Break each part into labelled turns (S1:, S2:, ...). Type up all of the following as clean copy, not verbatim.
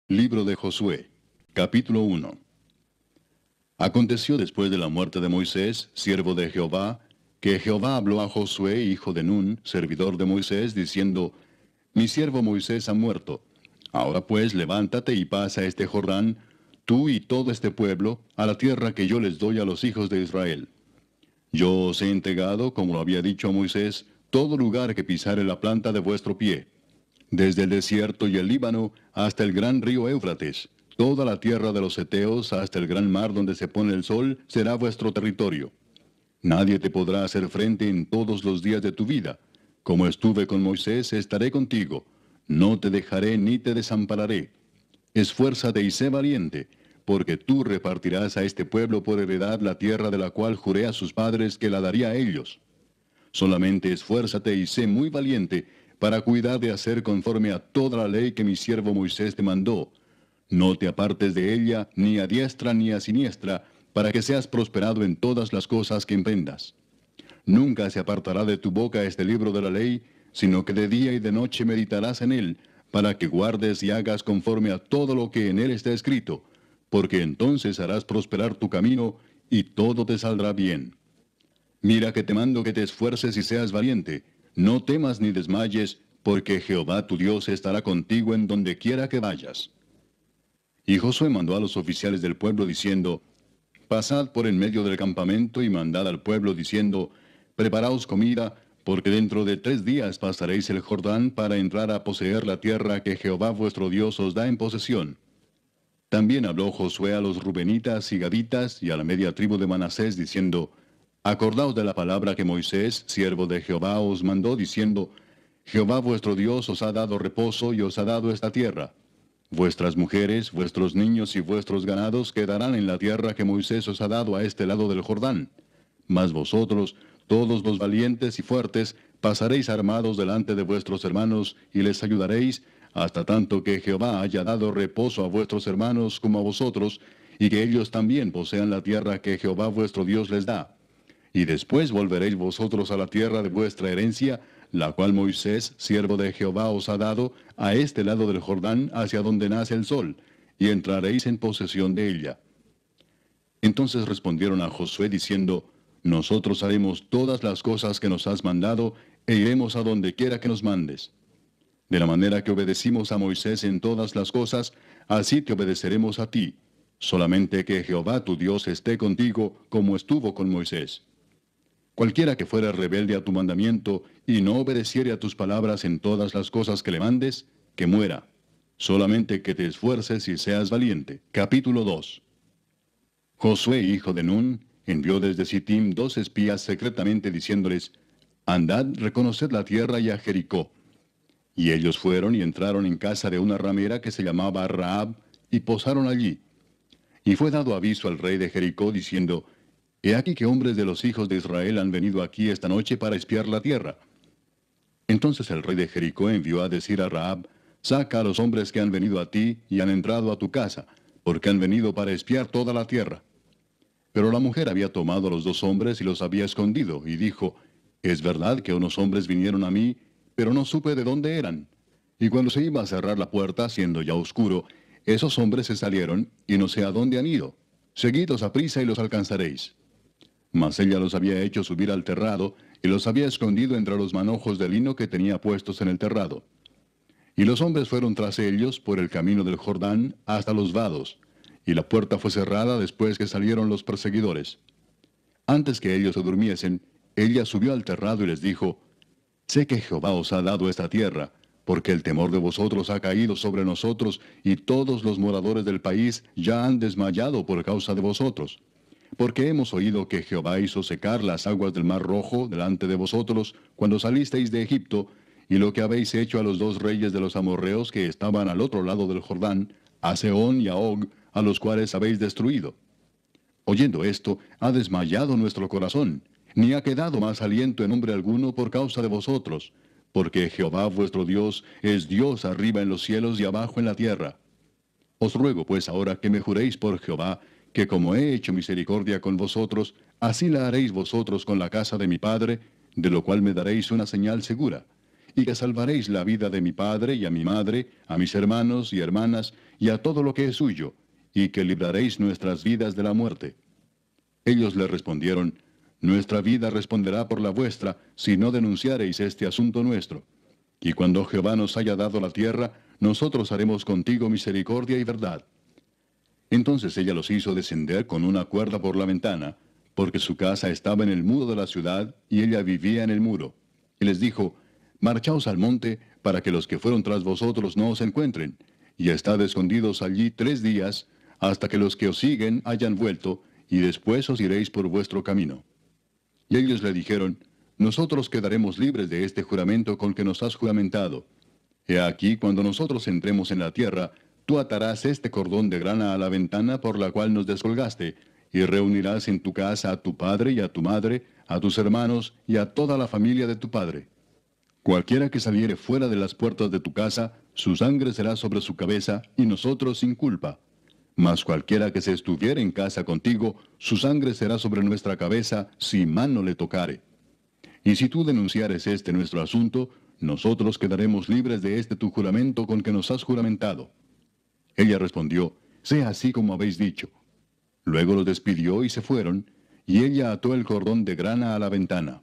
S1: Libro de Josué, capítulo 1. Aconteció después de la muerte de Moisés, siervo de Jehová, que Jehová habló a Josué, hijo de Nun, servidor de Moisés, diciendo: Mi siervo Moisés ha muerto. Ahora pues levántate y pasa este Jordán, tú y todo este pueblo, a la tierra que yo les doy a los hijos de Israel. Yo os he entregado, como lo había dicho a Moisés, todo lugar que pisare la planta de vuestro pie, desde el desierto y el Líbano hasta el gran río Éufrates, toda la tierra de los Heteos hasta el gran mar donde se pone el sol, será vuestro territorio. Nadie te podrá hacer frente en todos los días de tu vida. Como estuve con Moisés, estaré contigo. No te dejaré ni te desampararé. Esfuérzate y sé valiente, porque tú repartirás a este pueblo por heredad la tierra de la cual juré a sus padres que la daría a ellos. Solamente esfuérzate y sé muy valiente, para cuidar de hacer conforme a toda la ley que mi siervo Moisés te mandó. No te apartes de ella, ni a diestra ni a siniestra, para que seas prosperado en todas las cosas que emprendas. Nunca se apartará de tu boca este libro de la ley, sino que de día y de noche meditarás en él, para que guardes y hagas conforme a todo lo que en él está escrito, porque entonces harás prosperar tu camino, y todo te saldrá bien. Mira que te mando que te esfuerces y seas valiente. No temas ni desmayes, porque Jehová tu Dios estará contigo en donde quiera que vayas. Y Josué mandó a los oficiales del pueblo diciendo: Pasad por en medio del campamento y mandad al pueblo diciendo: Preparaos comida, porque dentro de 3 días pasaréis el Jordán para entrar a poseer la tierra que Jehová vuestro Dios os da en posesión. También habló Josué a los rubenitas y gaditas y a la media tribu de Manasés diciendo: Acordaos de la palabra que Moisés, siervo de Jehová, os mandó, diciendo: Jehová vuestro Dios os ha dado reposo y os ha dado esta tierra. Vuestras mujeres, vuestros niños y vuestros ganados quedarán en la tierra que Moisés os ha dado a este lado del Jordán. Mas vosotros, todos los valientes y fuertes, pasaréis armados delante de vuestros hermanos y les ayudaréis, hasta tanto que Jehová haya dado reposo a vuestros hermanos como a vosotros, y que ellos también posean la tierra que Jehová vuestro Dios les da. Y después volveréis vosotros a la tierra de vuestra herencia, la cual Moisés, siervo de Jehová, os ha dado, a este lado del Jordán, hacia donde nace el sol, y entraréis en posesión de ella. Entonces respondieron a Josué diciendo: Nosotros haremos todas las cosas que nos has mandado, e iremos a donde quiera que nos mandes. De la manera que obedecimos a Moisés en todas las cosas, así te obedeceremos a ti. Solamente que Jehová tu Dios esté contigo, como estuvo con Moisés. Cualquiera que fuera rebelde a tu mandamiento y no obedeciere a tus palabras en todas las cosas que le mandes, que muera. Solamente que te esfuerces y seas valiente. Capítulo 2. Josué, hijo de Nun, envió desde Sittim 2 espías secretamente diciéndoles: Andad, reconoced la tierra y a Jericó. Y ellos fueron y entraron en casa de una ramera que se llamaba Rahab, y posaron allí. Y fue dado aviso al rey de Jericó, diciendo: He aquí que hombres de los hijos de Israel han venido aquí esta noche para espiar la tierra. Entonces el rey de Jericó envió a decir a Rahab: Saca a los hombres que han venido a ti y han entrado a tu casa, porque han venido para espiar toda la tierra. Pero la mujer había tomado a los 2 hombres y los había escondido, y dijo: Es verdad que unos hombres vinieron a mí, pero no supe de dónde eran. Y cuando se iba a cerrar la puerta, siendo ya oscuro, esos hombres se salieron, y no sé a dónde han ido. Seguidlos aprisa y los alcanzaréis. Mas ella los había hecho subir al terrado, y los había escondido entre los manojos de lino que tenía puestos en el terrado. Y los hombres fueron tras ellos por el camino del Jordán hasta los vados, y la puerta fue cerrada después que salieron los perseguidores. Antes que ellos se durmiesen, ella subió al terrado y les dijo: Sé que Jehová os ha dado esta tierra, porque el temor de vosotros ha caído sobre nosotros, y todos los moradores del país ya han desmayado por causa de vosotros. Porque hemos oído que Jehová hizo secar las aguas del mar Rojo delante de vosotros cuando salisteis de Egipto, y lo que habéis hecho a los 2 reyes de los amorreos que estaban al otro lado del Jordán, a Sehón y a Og, a los cuales habéis destruido. Oyendo esto, ha desmayado nuestro corazón, ni ha quedado más aliento en hombre alguno por causa de vosotros, porque Jehová vuestro Dios es Dios arriba en los cielos y abajo en la tierra. Os ruego pues ahora que me juréis por Jehová, que como he hecho misericordia con vosotros, así la haréis vosotros con la casa de mi padre, de lo cual me daréis una señal segura, y que salvaréis la vida de mi padre y a mi madre, a mis hermanos y hermanas, y a todo lo que es suyo, y que libraréis nuestras vidas de la muerte. Ellos le respondieron, nuestra vida responderá por la vuestra, si no denunciareis este asunto nuestro. Y cuando Jehová nos haya dado la tierra, nosotros haremos contigo misericordia y verdad. Entonces ella los hizo descender con una cuerda por la ventana, porque su casa estaba en el muro de la ciudad, y ella vivía en el muro. Y les dijo, marchaos al monte, para que los que fueron tras vosotros no os encuentren, y estad escondidos allí 3 días, hasta que los que os siguen hayan vuelto, y después os iréis por vuestro camino. Y ellos le dijeron, nosotros quedaremos libres de este juramento con que nos has juramentado. He aquí, cuando nosotros entremos en la tierra, tú atarás este cordón de grana a la ventana por la cual nos descolgaste, y reunirás en tu casa a tu padre y a tu madre, a tus hermanos y a toda la familia de tu padre. Cualquiera que saliere fuera de las puertas de tu casa, su sangre será sobre su cabeza, y nosotros sin culpa. Mas cualquiera que se estuviere en casa contigo, su sangre será sobre nuestra cabeza, si mano le tocare. Y si tú denunciares este nuestro asunto, nosotros quedaremos libres de este tu juramento con que nos has juramentado. Ella respondió, sea así como habéis dicho. Luego los despidió y se fueron, y ella ató el cordón de grana a la ventana.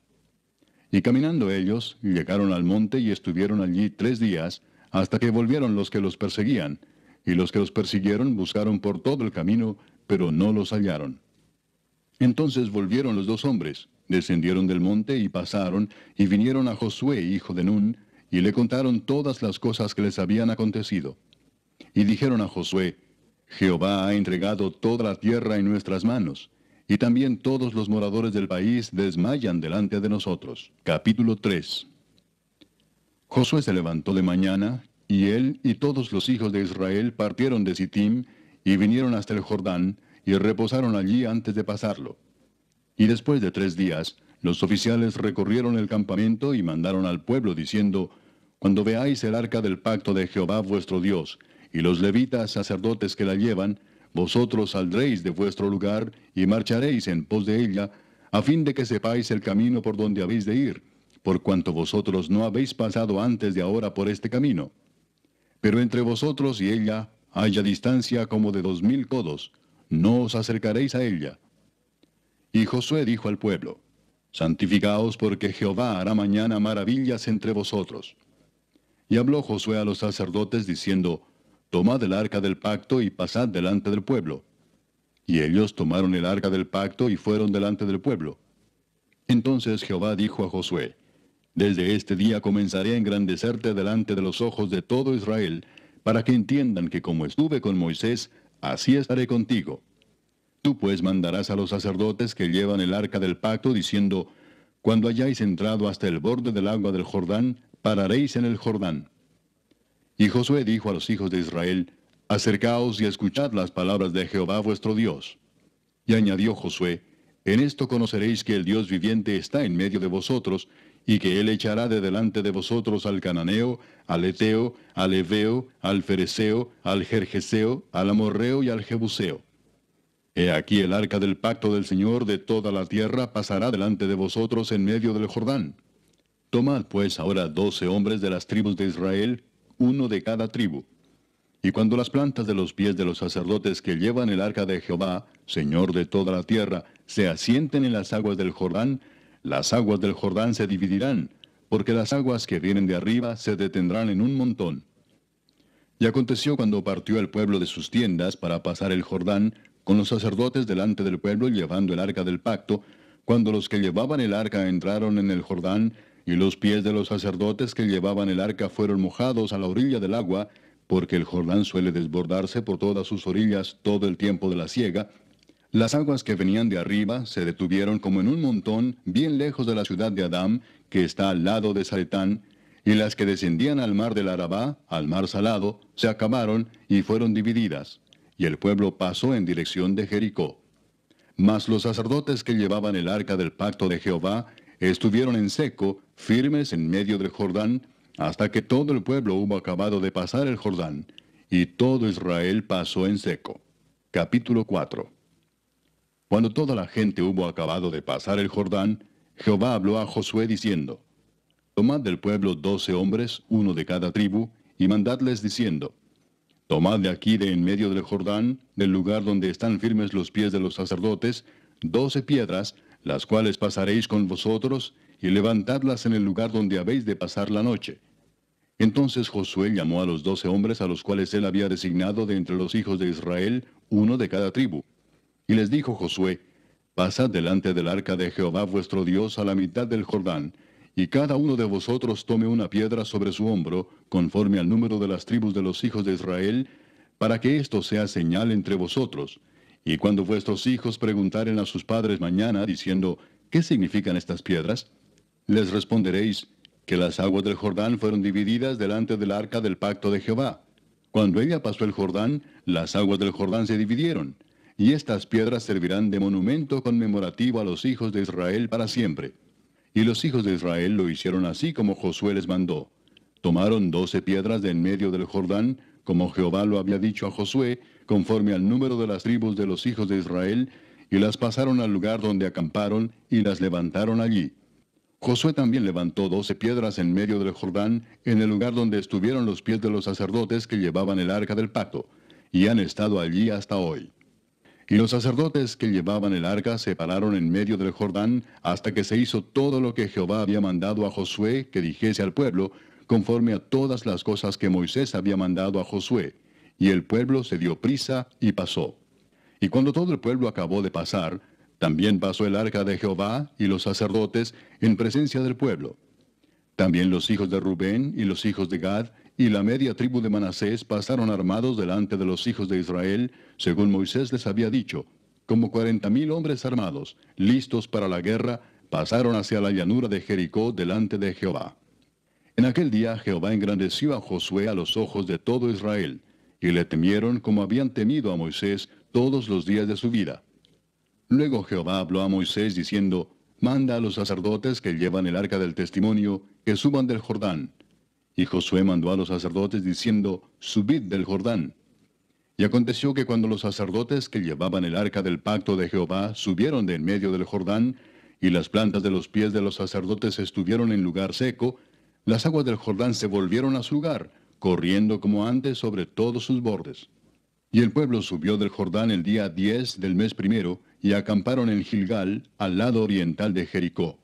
S1: Y caminando ellos, llegaron al monte y estuvieron allí 3 días, hasta que volvieron los que los perseguían, y los que los persiguieron buscaron por todo el camino, pero no los hallaron. Entonces volvieron los 2 hombres, descendieron del monte y pasaron, y vinieron a Josué, hijo de Nun, y le contaron todas las cosas que les habían acontecido. Y dijeron a Josué, Jehová ha entregado toda la tierra en nuestras manos, y también todos los moradores del país desmayan delante de nosotros. Capítulo 3. Josué se levantó de mañana, y él y todos los hijos de Israel partieron de Sittim, y vinieron hasta el Jordán, y reposaron allí antes de pasarlo. Y después de 3 días, los oficiales recorrieron el campamento y mandaron al pueblo diciendo, cuando veáis el arca del pacto de Jehová vuestro Dios, y los levitas sacerdotes que la llevan, vosotros saldréis de vuestro lugar y marcharéis en pos de ella, a fin de que sepáis el camino por donde habéis de ir, por cuanto vosotros no habéis pasado antes de ahora por este camino. Pero entre vosotros y ella haya distancia como de 2000 codos, no os acercaréis a ella. Y Josué dijo al pueblo, santificaos porque Jehová hará mañana maravillas entre vosotros. Y habló Josué a los sacerdotes diciendo, tomad el arca del pacto y pasad delante del pueblo. Y ellos tomaron el arca del pacto y fueron delante del pueblo. Entonces Jehová dijo a Josué, desde este día comenzaré a engrandecerte delante de los ojos de todo Israel, para que entiendan que como estuve con Moisés, así estaré contigo. Tú pues mandarás a los sacerdotes que llevan el arca del pacto, diciendo, cuando hayáis entrado hasta el borde del agua del Jordán, pararéis en el Jordán. Y Josué dijo a los hijos de Israel, acercaos y escuchad las palabras de Jehová vuestro Dios. Y añadió Josué, en esto conoceréis que el Dios viviente está en medio de vosotros, y que él echará de delante de vosotros al cananeo, al eteo, al heveo, al fereceo, al gergeseo, al amorreo y al jebuseo. He aquí el arca del pacto del Señor de toda la tierra pasará delante de vosotros en medio del Jordán. Tomad pues ahora 12 hombres de las tribus de Israel, uno de cada tribu. Y cuando las plantas de los pies de los sacerdotes que llevan el arca de Jehová, Señor de toda la tierra, se asienten en las aguas del Jordán, las aguas del Jordán se dividirán, porque las aguas que vienen de arriba se detendrán en un montón. Y aconteció cuando partió el pueblo de sus tiendas para pasar el Jordán, con los sacerdotes delante del pueblo llevando el arca del pacto, cuando los que llevaban el arca entraron en el Jordán, y los pies de los sacerdotes que llevaban el arca fueron mojados a la orilla del agua, porque el Jordán suele desbordarse por todas sus orillas todo el tiempo de la siega, las aguas que venían de arriba se detuvieron como en un montón bien lejos de la ciudad de Adam, que está al lado de Zaretán, y las que descendían al mar del Arabá, al mar salado, se acabaron y fueron divididas, y el pueblo pasó en dirección de Jericó. Mas los sacerdotes que llevaban el arca del pacto de Jehová estuvieron en seco, firmes en medio del Jordán, hasta que todo el pueblo hubo acabado de pasar el Jordán, y todo Israel pasó en seco. Capítulo 4. Cuando toda la gente hubo acabado de pasar el Jordán, Jehová habló a Josué diciendo, tomad del pueblo 12 hombres, uno de cada tribu, y mandadles diciendo, Tomad de aquí de en medio del Jordán, del lugar donde están firmes los pies de los sacerdotes, 12 piedras, las cuales pasaréis con vosotros, y levantadlas en el lugar donde habéis de pasar la noche. Entonces Josué llamó a los 12 hombres a los cuales él había designado de entre los hijos de Israel, uno de cada tribu. Y les dijo Josué, pasad delante del arca de Jehová vuestro Dios a la mitad del Jordán, y cada uno de vosotros tome una piedra sobre su hombro, conforme al número de las tribus de los hijos de Israel, para que esto sea señal entre vosotros. Y cuando vuestros hijos preguntaren a sus padres mañana, diciendo, ¿qué significan estas piedras? Les responderéis, que las aguas del Jordán fueron divididas delante del arca del pacto de Jehová. Cuando ella pasó el Jordán, las aguas del Jordán se dividieron, y estas piedras servirán de monumento conmemorativo a los hijos de Israel para siempre. Y los hijos de Israel lo hicieron así como Josué les mandó. Tomaron 12 piedras de en medio del Jordán, como Jehová lo había dicho a Josué, conforme al número de las tribus de los hijos de Israel, y las pasaron al lugar donde acamparon, y las levantaron allí. Josué también levantó 12 piedras en medio del Jordán, en el lugar donde estuvieron los pies de los sacerdotes que llevaban el arca del pacto, y han estado allí hasta hoy. Y los sacerdotes que llevaban el arca se pararon en medio del Jordán hasta que se hizo todo lo que Jehová había mandado a Josué que dijese al pueblo, conforme a todas las cosas que Moisés había mandado a Josué. Y el pueblo se dio prisa y pasó. Y cuando todo el pueblo acabó de pasar, también pasó el arca de Jehová y los sacerdotes en presencia del pueblo. También los hijos de Rubén y los hijos de Gad y la media tribu de Manasés pasaron armados delante de los hijos de Israel, según Moisés les había dicho, como 40,000 hombres armados, listos para la guerra, pasaron hacia la llanura de Jericó delante de Jehová. En aquel día Jehová engrandeció a Josué a los ojos de todo Israel, y le temieron como habían temido a Moisés todos los días de su vida. Luego Jehová habló a Moisés diciendo, manda a los sacerdotes que llevan el arca del testimonio, que suban del Jordán. Y Josué mandó a los sacerdotes diciendo, subid del Jordán. Y aconteció que cuando los sacerdotes que llevaban el arca del pacto de Jehová subieron de en medio del Jordán, y las plantas de los pies de los sacerdotes estuvieron en lugar seco, las aguas del Jordán se volvieron a su lugar, corriendo como antes sobre todos sus bordes. Y el pueblo subió del Jordán el día 10 del mes primero, y acamparon en Gilgal, al lado oriental de Jericó.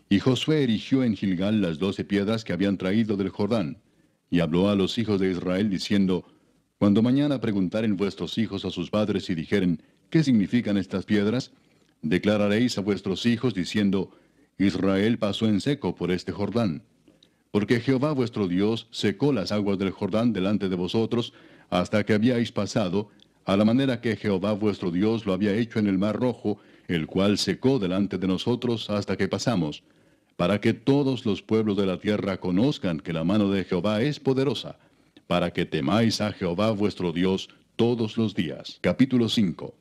S1: Y Josué erigió en Gilgal las 12 piedras que habían traído del Jordán, y habló a los hijos de Israel diciendo, cuando mañana preguntaren vuestros hijos a sus padres y dijeren, ¿qué significan estas piedras? Declararéis a vuestros hijos diciendo, Israel pasó en seco por este Jordán. Porque Jehová vuestro Dios secó las aguas del Jordán delante de vosotros, hasta que habíais pasado, a la manera que Jehová vuestro Dios lo había hecho en el mar Rojo, el cual secó delante de nosotros hasta que pasamos, para que todos los pueblos de la tierra conozcan que la mano de Jehová es poderosa, para que temáis a Jehová vuestro Dios todos los días. Capítulo 5.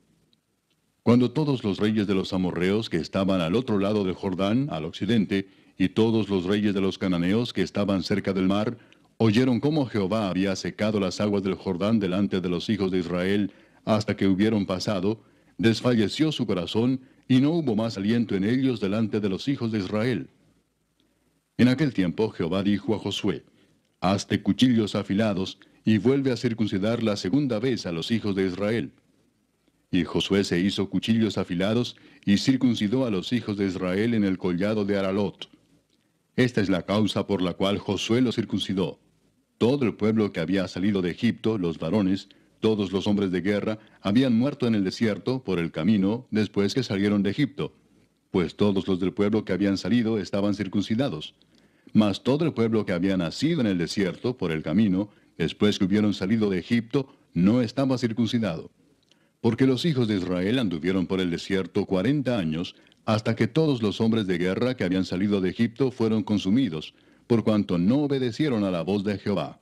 S1: Cuando todos los reyes de los amorreos que estaban al otro lado del Jordán, al occidente, y todos los reyes de los cananeos que estaban cerca del mar, oyeron cómo Jehová había secado las aguas del Jordán delante de los hijos de Israel hasta que hubieron pasado, desfalleció su corazón y no hubo más aliento en ellos delante de los hijos de Israel. En aquel tiempo Jehová dijo a Josué, hazte cuchillos afilados y vuelve a circuncidar la segunda vez a los hijos de Israel. Y Josué se hizo cuchillos afilados y circuncidó a los hijos de Israel en el collado de Aralot. Esta es la causa por la cual Josué los circuncidó. Todo el pueblo que había salido de Egipto, los varones, todos los hombres de guerra, habían muerto en el desierto por el camino después que salieron de Egipto, pues todos los del pueblo que habían salido estaban circuncidados. Mas todo el pueblo que había nacido en el desierto por el camino, después que hubieron salido de Egipto, no estaba circuncidado. Porque los hijos de Israel anduvieron por el desierto 40 años, hasta que todos los hombres de guerra que habían salido de Egipto fueron consumidos, por cuanto no obedecieron a la voz de Jehová.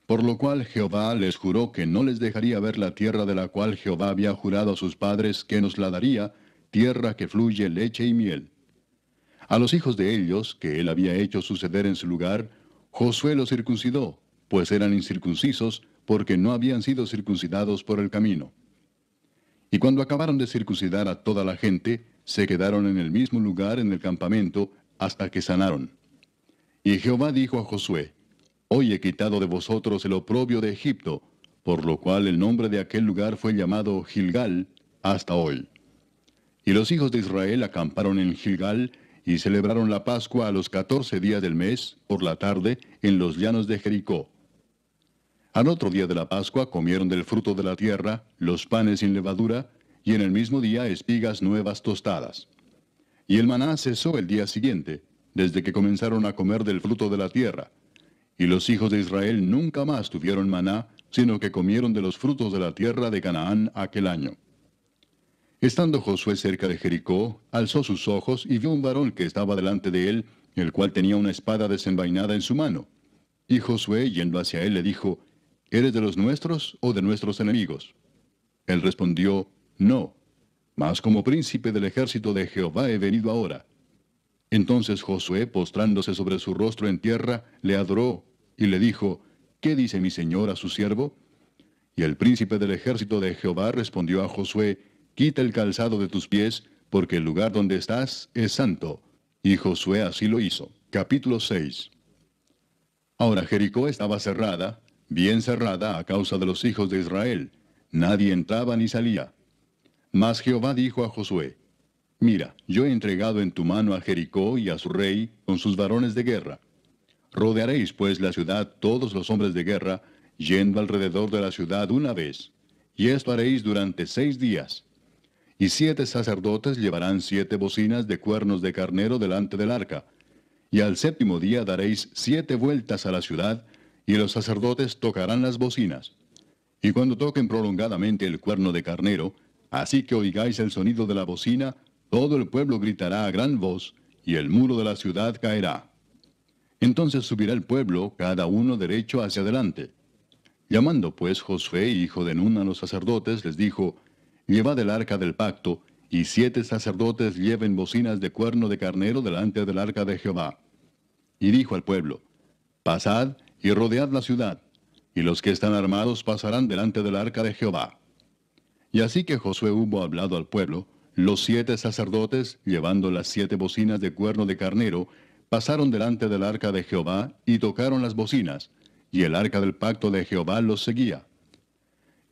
S1: Por lo cual Jehová les juró que no les dejaría ver la tierra de la cual Jehová había jurado a sus padres que nos la daría, tierra que fluye leche y miel. A los hijos de ellos, que él había hecho suceder en su lugar, Josué los circuncidó, pues eran incircuncisos, porque no habían sido circuncidados por el camino. Y cuando acabaron de circuncidar a toda la gente, se quedaron en el mismo lugar en el campamento, hasta que sanaron. Y Jehová dijo a Josué, hoy he quitado de vosotros el oprobio de Egipto, por lo cual el nombre de aquel lugar fue llamado Gilgal hasta hoy. Y los hijos de Israel acamparon en Gilgal, y celebraron la Pascua a los 14 días del mes, por la tarde, en los llanos de Jericó. Al otro día de la Pascua comieron del fruto de la tierra, los panes sin levadura, y en el mismo día espigas nuevas tostadas. Y el maná cesó el día siguiente, desde que comenzaron a comer del fruto de la tierra. Y los hijos de Israel nunca más tuvieron maná, sino que comieron de los frutos de la tierra de Canaán aquel año. Estando Josué cerca de Jericó, alzó sus ojos y vio un varón que estaba delante de él, el cual tenía una espada desenvainada en su mano. Y Josué, yendo hacia él, le dijo, ¿eres de los nuestros o de nuestros enemigos? Él respondió, no, mas como príncipe del ejército de Jehová he venido ahora. Entonces Josué, postrándose sobre su rostro en tierra, le adoró, y le dijo, ¿qué dice mi señor a su siervo? Y el príncipe del ejército de Jehová respondió a Josué, quita el calzado de tus pies, porque el lugar donde estás es santo. Y Josué así lo hizo. Capítulo 6. Ahora Jericó estaba cerrada, bien cerrada a causa de los hijos de Israel. Nadie entraba ni salía. Mas Jehová dijo a Josué, mira, yo he entregado en tu mano a Jericó y a su rey con sus varones de guerra. Rodearéis pues la ciudad todos los hombres de guerra, yendo alrededor de la ciudad una vez. Y esto haréis durante 6 días. Y 7 sacerdotes llevarán 7 bocinas de cuernos de carnero delante del arca. Y al 7º día daréis 7 vueltas a la ciudad, y los sacerdotes tocarán las bocinas. Y cuando toquen prolongadamente el cuerno de carnero, así que oigáis el sonido de la bocina, todo el pueblo gritará a gran voz, y el muro de la ciudad caerá. Entonces subirá el pueblo, cada uno derecho hacia adelante. Llamando pues Josué, hijo de Nun, a los sacerdotes, les dijo, llevad el arca del pacto, y 7 sacerdotes lleven bocinas de cuerno de carnero delante del arca de Jehová. Y dijo al pueblo, pasad y rodead la ciudad, y los que están armados pasarán delante del arca de Jehová. Y así que Josué hubo hablado al pueblo, los 7 sacerdotes, llevando las 7 bocinas de cuerno de carnero, pasaron delante del arca de Jehová, y tocaron las bocinas, y el arca del pacto de Jehová los seguía.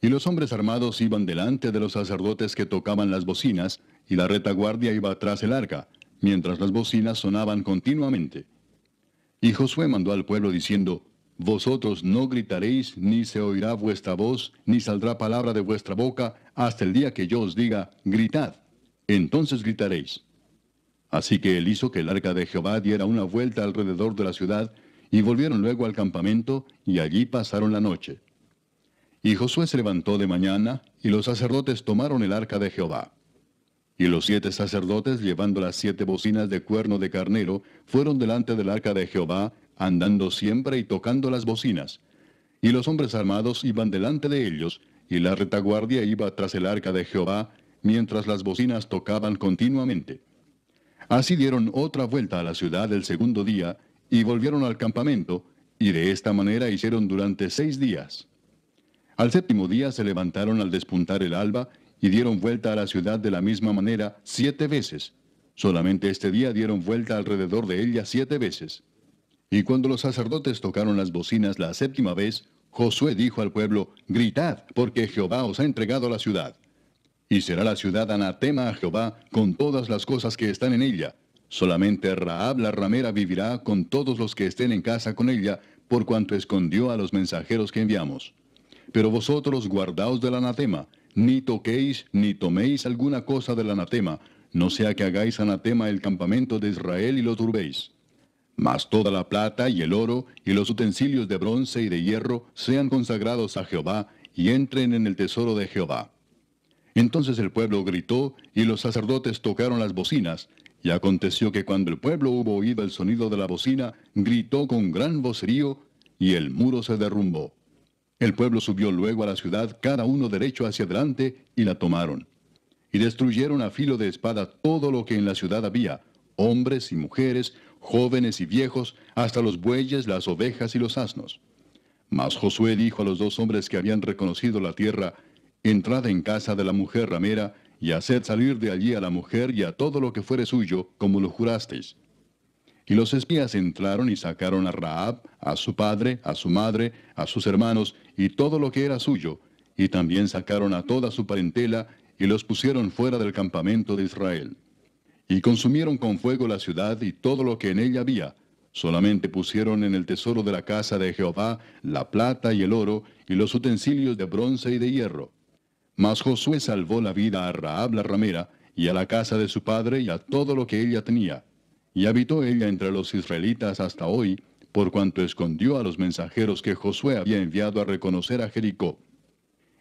S1: Y los hombres armados iban delante de los sacerdotes que tocaban las bocinas, y la retaguardia iba tras el arca, mientras las bocinas sonaban continuamente. Y Josué mandó al pueblo diciendo, vosotros no gritaréis, ni se oirá vuestra voz, ni saldrá palabra de vuestra boca, hasta el día que yo os diga, gritad. Entonces gritaréis. Así que él hizo que el arca de Jehová diera una vuelta alrededor de la ciudad, y volvieron luego al campamento, y allí pasaron la noche. Y Josué se levantó de mañana, y los sacerdotes tomaron el arca de Jehová. Y los 7 sacerdotes, llevando las 7 bocinas de cuerno de carnero, fueron delante del arca de Jehová, andando siempre y tocando las bocinas. Y los hombres armados iban delante de ellos, y la retaguardia iba tras el arca de Jehová, mientras las bocinas tocaban continuamente. Así dieron otra vuelta a la ciudad el 2º día, y volvieron al campamento, y de esta manera hicieron durante 6 días. Al 7º día se levantaron al despuntar el alba, y dieron vuelta a la ciudad de la misma manera 7 veces. Solamente este día dieron vuelta alrededor de ella 7 veces. Y cuando los sacerdotes tocaron las bocinas la 7ª vez, Josué dijo al pueblo, gritad, porque Jehová os ha entregado la ciudad. Y será la ciudad anatema a Jehová con todas las cosas que están en ella. Solamente Rahab la ramera vivirá con todos los que estén en casa con ella, por cuanto escondió a los mensajeros que enviamos. Pero vosotros guardaos del anatema, ni toquéis ni toméis alguna cosa del anatema, no sea que hagáis anatema el campamento de Israel y lo turbéis. Mas toda la plata y el oro y los utensilios de bronce y de hierro sean consagrados a Jehová y entren en el tesoro de Jehová. Entonces el pueblo gritó y los sacerdotes tocaron las bocinas, y aconteció que cuando el pueblo hubo oído el sonido de la bocina, gritó con gran vocerío, y el muro se derrumbó. El pueblo subió luego a la ciudad, cada uno derecho hacia adelante, y la tomaron. Y destruyeron a filo de espada todo lo que en la ciudad había, hombres y mujeres, jóvenes y viejos, hasta los bueyes, las ovejas y los asnos. Mas Josué dijo a los 2 hombres que habían reconocido la tierra, entrad en casa de la mujer ramera, y haced salir de allí a la mujer y a todo lo que fuere suyo, como lo jurasteis. Y los espías entraron y sacaron a Rahab, a su padre, a su madre, a sus hermanos, y todo lo que era suyo, y también sacaron a toda su parentela, y los pusieron fuera del campamento de Israel. Y consumieron con fuego la ciudad y todo lo que en ella había. Solamente pusieron en el tesoro de la casa de Jehová la plata y el oro, y los utensilios de bronce y de hierro. Mas Josué salvó la vida a Rahab la ramera, y a la casa de su padre, y a todo lo que ella tenía. Y habitó ella entre los israelitas hasta hoy, por cuanto escondió a los mensajeros que Josué había enviado a reconocer a Jericó.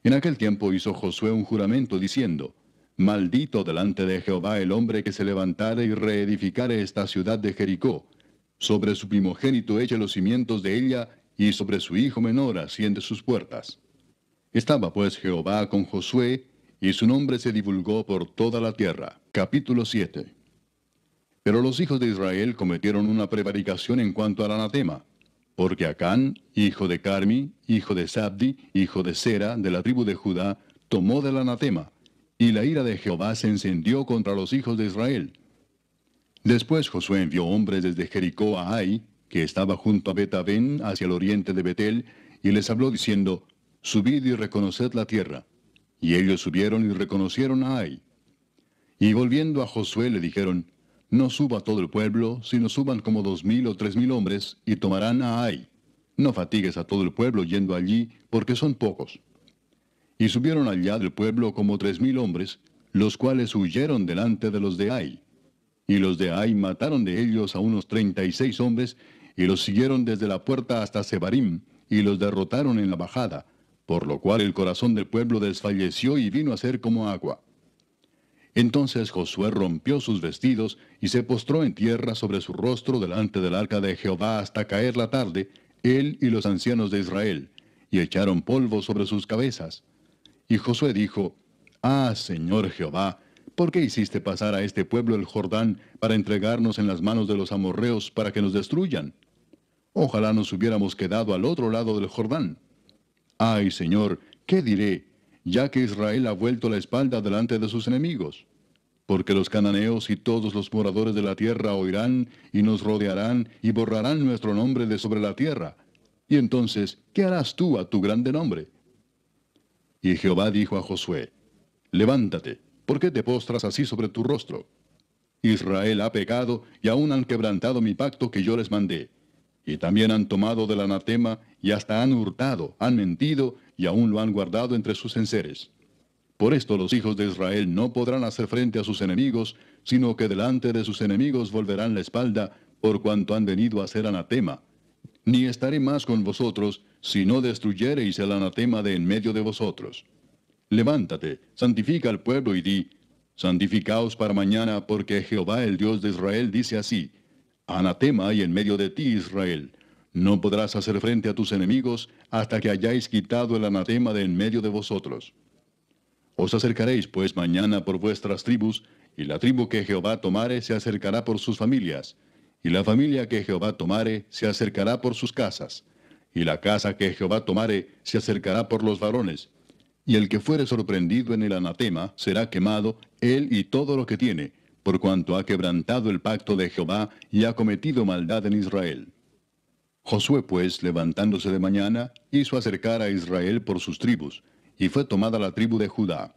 S1: En aquel tiempo hizo Josué un juramento diciendo: Maldito delante de Jehová el hombre que se levantare y reedificare esta ciudad de Jericó. Sobre su primogénito eche los cimientos de ella, y sobre su hijo menor asiente sus puertas. Estaba pues Jehová con Josué, y su nombre se divulgó por toda la tierra. Capítulo 7. Pero los hijos de Israel cometieron una prevaricación en cuanto al anatema, porque Acán, hijo de Carmi, hijo de Sabdi, hijo de Sera, de la tribu de Judá, tomó del anatema, y la ira de Jehová se encendió contra los hijos de Israel. Después Josué envió hombres desde Jericó a Ai, que estaba junto a Bet-Aven, hacia el oriente de Betel, y les habló diciendo: Subid y reconoced la tierra. Y ellos subieron y reconocieron a Ai. Y volviendo a Josué le dijeron: No suba todo el pueblo, sino suban como 2000 o 3000 hombres, y tomarán a Ai. No fatigues a todo el pueblo yendo allí, porque son pocos. Y subieron allá del pueblo como 3000 hombres, los cuales huyeron delante de los de Ai. Y los de Ai mataron de ellos a unos 36 hombres, y los siguieron desde la puerta hasta Sebarim, y los derrotaron en la bajada, por lo cual el corazón del pueblo desfalleció y vino a ser como agua. Entonces Josué rompió sus vestidos, y se postró en tierra sobre su rostro delante del arca de Jehová hasta caer la tarde, él y los ancianos de Israel, y echaron polvo sobre sus cabezas. Y Josué dijo: Ah, Señor Jehová, ¿por qué hiciste pasar a este pueblo el Jordán para entregarnos en las manos de los amorreos para que nos destruyan? Ojalá nos hubiéramos quedado al otro lado del Jordán. Ay, Señor, ¿qué diré, ya que Israel ha vuelto la espalda delante de sus enemigos? Porque los cananeos y todos los moradores de la tierra oirán y nos rodearán y borrarán nuestro nombre de sobre la tierra. Y entonces, ¿qué harás tú a tu grande nombre? Y Jehová dijo a Josué: Levántate, ¿por qué te postras así sobre tu rostro? Israel ha pecado y aún han quebrantado mi pacto que yo les mandé. Y también han tomado del anatema, y hasta han hurtado, han mentido, y aún lo han guardado entre sus enseres. Por esto los hijos de Israel no podrán hacer frente a sus enemigos, sino que delante de sus enemigos volverán la espalda, por cuanto han venido a ser anatema. Ni estaré más con vosotros, si no destruyereis el anatema de en medio de vosotros. Levántate, santifica al pueblo y di: Santificaos para mañana, porque Jehová el Dios de Israel dice así: Anatema hay en medio de ti, Israel. No podrás hacer frente a tus enemigos hasta que hayáis quitado el anatema de en medio de vosotros. Os acercaréis pues mañana por vuestras tribus, y la tribu que Jehová tomare se acercará por sus familias, y la familia que Jehová tomare se acercará por sus casas, y la casa que Jehová tomare se acercará por los varones, y el que fuere sorprendido en el anatema será quemado, él y todo lo que tiene, por cuanto ha quebrantado el pacto de Jehová y ha cometido maldad en Israel. Josué pues, levantándose de mañana, hizo acercar a Israel por sus tribus, y fue tomada la tribu de Judá.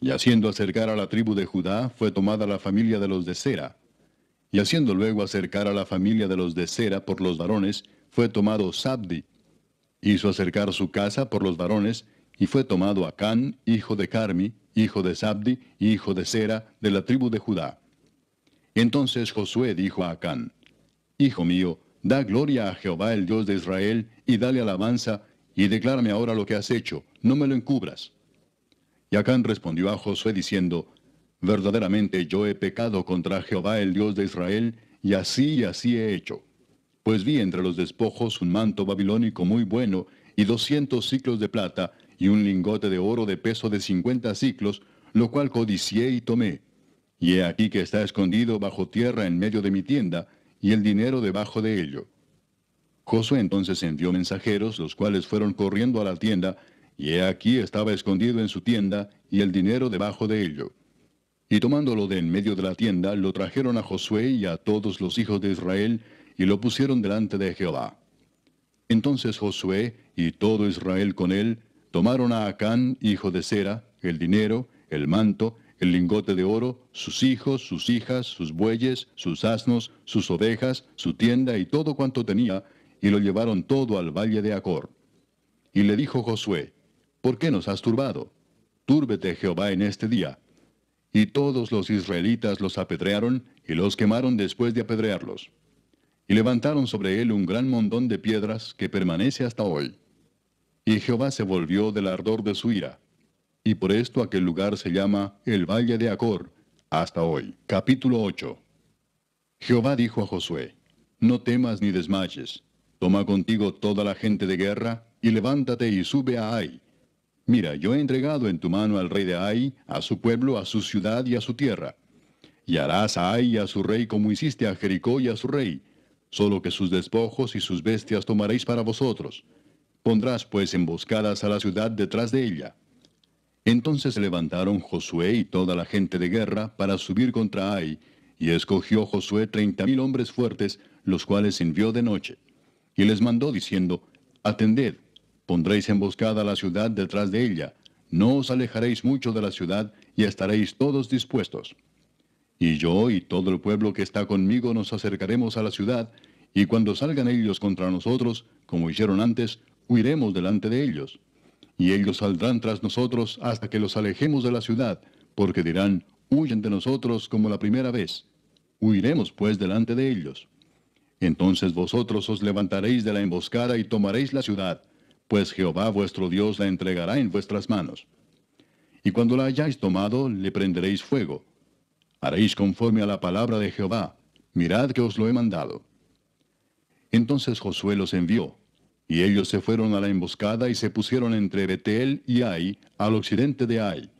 S1: Y haciendo acercar a la tribu de Judá, fue tomada la familia de los de Sera. Y haciendo luego acercar a la familia de los de Sera por los varones, fue tomado Sabdi. Hizo acercar su casa por los varones, y fue tomado Acán, hijo de Carmi, hijo de Sabdi, hijo de Sera, de la tribu de Judá. Entonces Josué dijo a Acán: Hijo mío, da gloria a Jehová el Dios de Israel, y dale alabanza, y declárame ahora lo que has hecho, no me lo encubras. Y Acán respondió a Josué diciendo: Verdaderamente yo he pecado contra Jehová el Dios de Israel, y así he hecho. Pues vi entre los despojos un manto babilónico muy bueno, y 200 siclos de plata, y un lingote de oro de peso de 50 siclos, lo cual codicié y tomé. Y he aquí que está escondido bajo tierra en medio de mi tienda, y el dinero debajo de ello. Josué entonces envió mensajeros, los cuales fueron corriendo a la tienda, y he aquí estaba escondido en su tienda, y el dinero debajo de ello. Y tomándolo de en medio de la tienda, lo trajeron a Josué y a todos los hijos de Israel, y lo pusieron delante de Jehová. Entonces Josué y todo Israel con él tomaron a Acán, hijo de Zera, el dinero, el manto, el lingote de oro, sus hijos, sus hijas, sus bueyes, sus asnos, sus ovejas, su tienda y todo cuanto tenía, y lo llevaron todo al valle de Acor. Y le dijo Josué, ¿por qué nos has turbado? Túrbete Jehová en este día. Y todos los israelitas los apedrearon, y los quemaron después de apedrearlos. Y levantaron sobre él un gran montón de piedras que permanece hasta hoy. Y Jehová se volvió del ardor de su ira. Y por esto aquel lugar se llama el Valle de Acor, hasta hoy. Capítulo 8. Jehová dijo a Josué, no temas ni desmayes. Toma contigo toda la gente de guerra, y levántate y sube a Ai. Mira, yo he entregado en tu mano al rey de Ai, a su pueblo, a su ciudad y a su tierra. Y harás a Ai y a su rey como hiciste a Jericó y a su rey, solo que sus despojos y sus bestias tomaréis para vosotros. Pondrás pues emboscadas a la ciudad detrás de ella. Entonces se levantaron Josué y toda la gente de guerra para subir contra Ai, y escogió Josué 30,000 hombres fuertes, los cuales envió de noche. Y les mandó diciendo, atended, pondréis emboscada a la ciudad detrás de ella, no os alejaréis mucho de la ciudad, y estaréis todos dispuestos. Y yo y todo el pueblo que está conmigo nos acercaremos a la ciudad, y cuando salgan ellos contra nosotros, como hicieron antes, huiremos delante de ellos. Y ellos saldrán tras nosotros hasta que los alejemos de la ciudad, porque dirán, huyen de nosotros como la primera vez. Huiremos pues delante de ellos. Entonces vosotros os levantaréis de la emboscada y tomaréis la ciudad, pues Jehová vuestro Dios la entregará en vuestras manos. Y cuando la hayáis tomado, le prenderéis fuego. Haréis conforme a la palabra de Jehová. Mirad que os lo he mandado. Entonces Josué los envió, y ellos se fueron a la emboscada y se pusieron entre Betel y Ai, al occidente de Ai.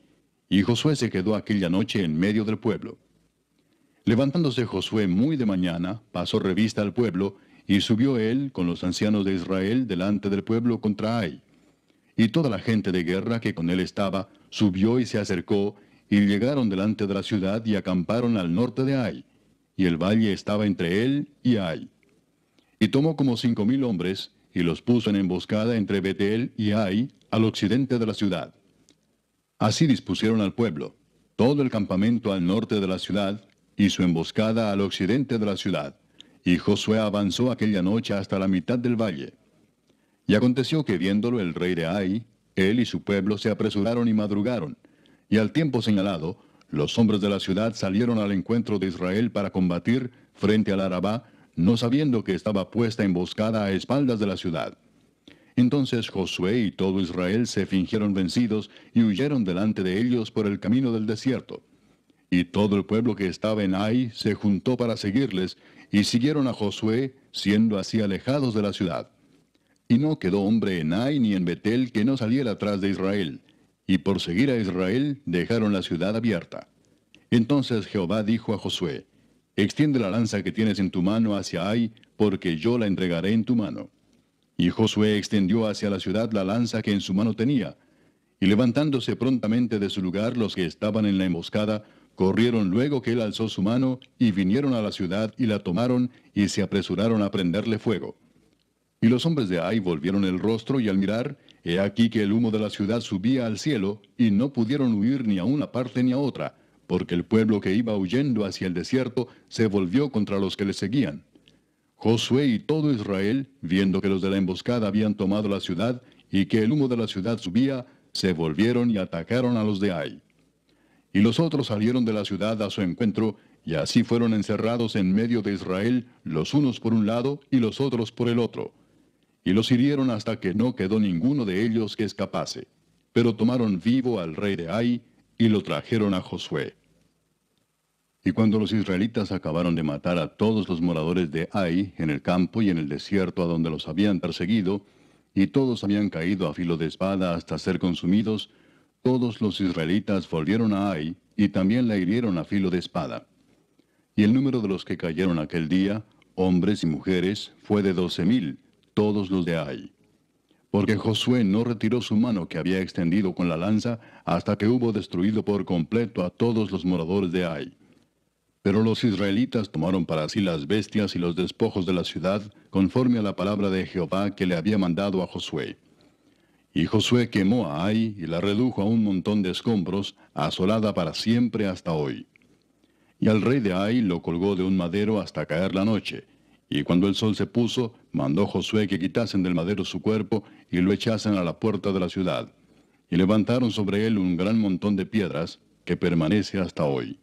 S1: Y Josué se quedó aquella noche en medio del pueblo. Levantándose Josué muy de mañana, pasó revista al pueblo, y subió él con los ancianos de Israel delante del pueblo contra Ai. Y toda la gente de guerra que con él estaba, subió y se acercó, y llegaron delante de la ciudad y acamparon al norte de Ai, y el valle estaba entre él y Ai. Y tomó como 5,000 hombres, y los puso en emboscada entre Betel y Ai, al occidente de la ciudad. Así dispusieron al pueblo, todo el campamento al norte de la ciudad, y su emboscada al occidente de la ciudad. Y Josué avanzó aquella noche hasta la mitad del valle. Y aconteció que viéndolo el rey de Ai, él y su pueblo se apresuraron y madrugaron, y al tiempo señalado, los hombres de la ciudad salieron al encuentro de Israel para combatir frente al Arabá, no sabiendo que estaba puesta emboscada a espaldas de la ciudad. Entonces Josué y todo Israel se fingieron vencidos y huyeron delante de ellos por el camino del desierto. Y todo el pueblo que estaba en Ai se juntó para seguirles, y siguieron a Josué, siendo así alejados de la ciudad. Y no quedó hombre en Ai ni en Betel que no saliera atrás de Israel, y por seguir a Israel dejaron la ciudad abierta. Entonces Jehová dijo a Josué, extiende la lanza que tienes en tu mano hacia Ai, porque yo la entregaré en tu mano. Y Josué extendió hacia la ciudad la lanza que en su mano tenía, y levantándose prontamente de su lugar los que estaban en la emboscada, corrieron luego que él alzó su mano, y vinieron a la ciudad y la tomaron, y se apresuraron a prenderle fuego. Y los hombres de Ai volvieron el rostro, y al mirar, he aquí que el humo de la ciudad subía al cielo, y no pudieron huir ni a una parte ni a otra, porque el pueblo que iba huyendo hacia el desierto se volvió contra los que le seguían. Josué y todo Israel, viendo que los de la emboscada habían tomado la ciudad, y que el humo de la ciudad subía, se volvieron y atacaron a los de Ai. Y los otros salieron de la ciudad a su encuentro, y así fueron encerrados en medio de Israel, los unos por un lado y los otros por el otro. Y los hirieron hasta que no quedó ninguno de ellos que escapase. Pero tomaron vivo al rey de Ai, y lo trajeron a Josué. Y cuando los israelitas acabaron de matar a todos los moradores de Ai, en el campo y en el desierto a donde los habían perseguido, y todos habían caído a filo de espada hasta ser consumidos, todos los israelitas volvieron a Ai, y también la hirieron a filo de espada. Y el número de los que cayeron aquel día, hombres y mujeres, fue de 12,000, todos los de Ai. porque Josué no retiró su mano que había extendido con la lanza hasta que hubo destruido por completo a todos los moradores de Ai. Pero los israelitas tomaron para sí las bestias y los despojos de la ciudad, conforme a la palabra de Jehová que le había mandado a Josué. Y Josué quemó a Ai y la redujo a un montón de escombros, asolada para siempre hasta hoy. Y al rey de Ai lo colgó de un madero hasta caer la noche. Y cuando el sol se puso, mandó Josué que quitasen del madero su cuerpo y lo echasen a la puerta de la ciudad. Y levantaron sobre él un gran montón de piedras, que permanece hasta hoy.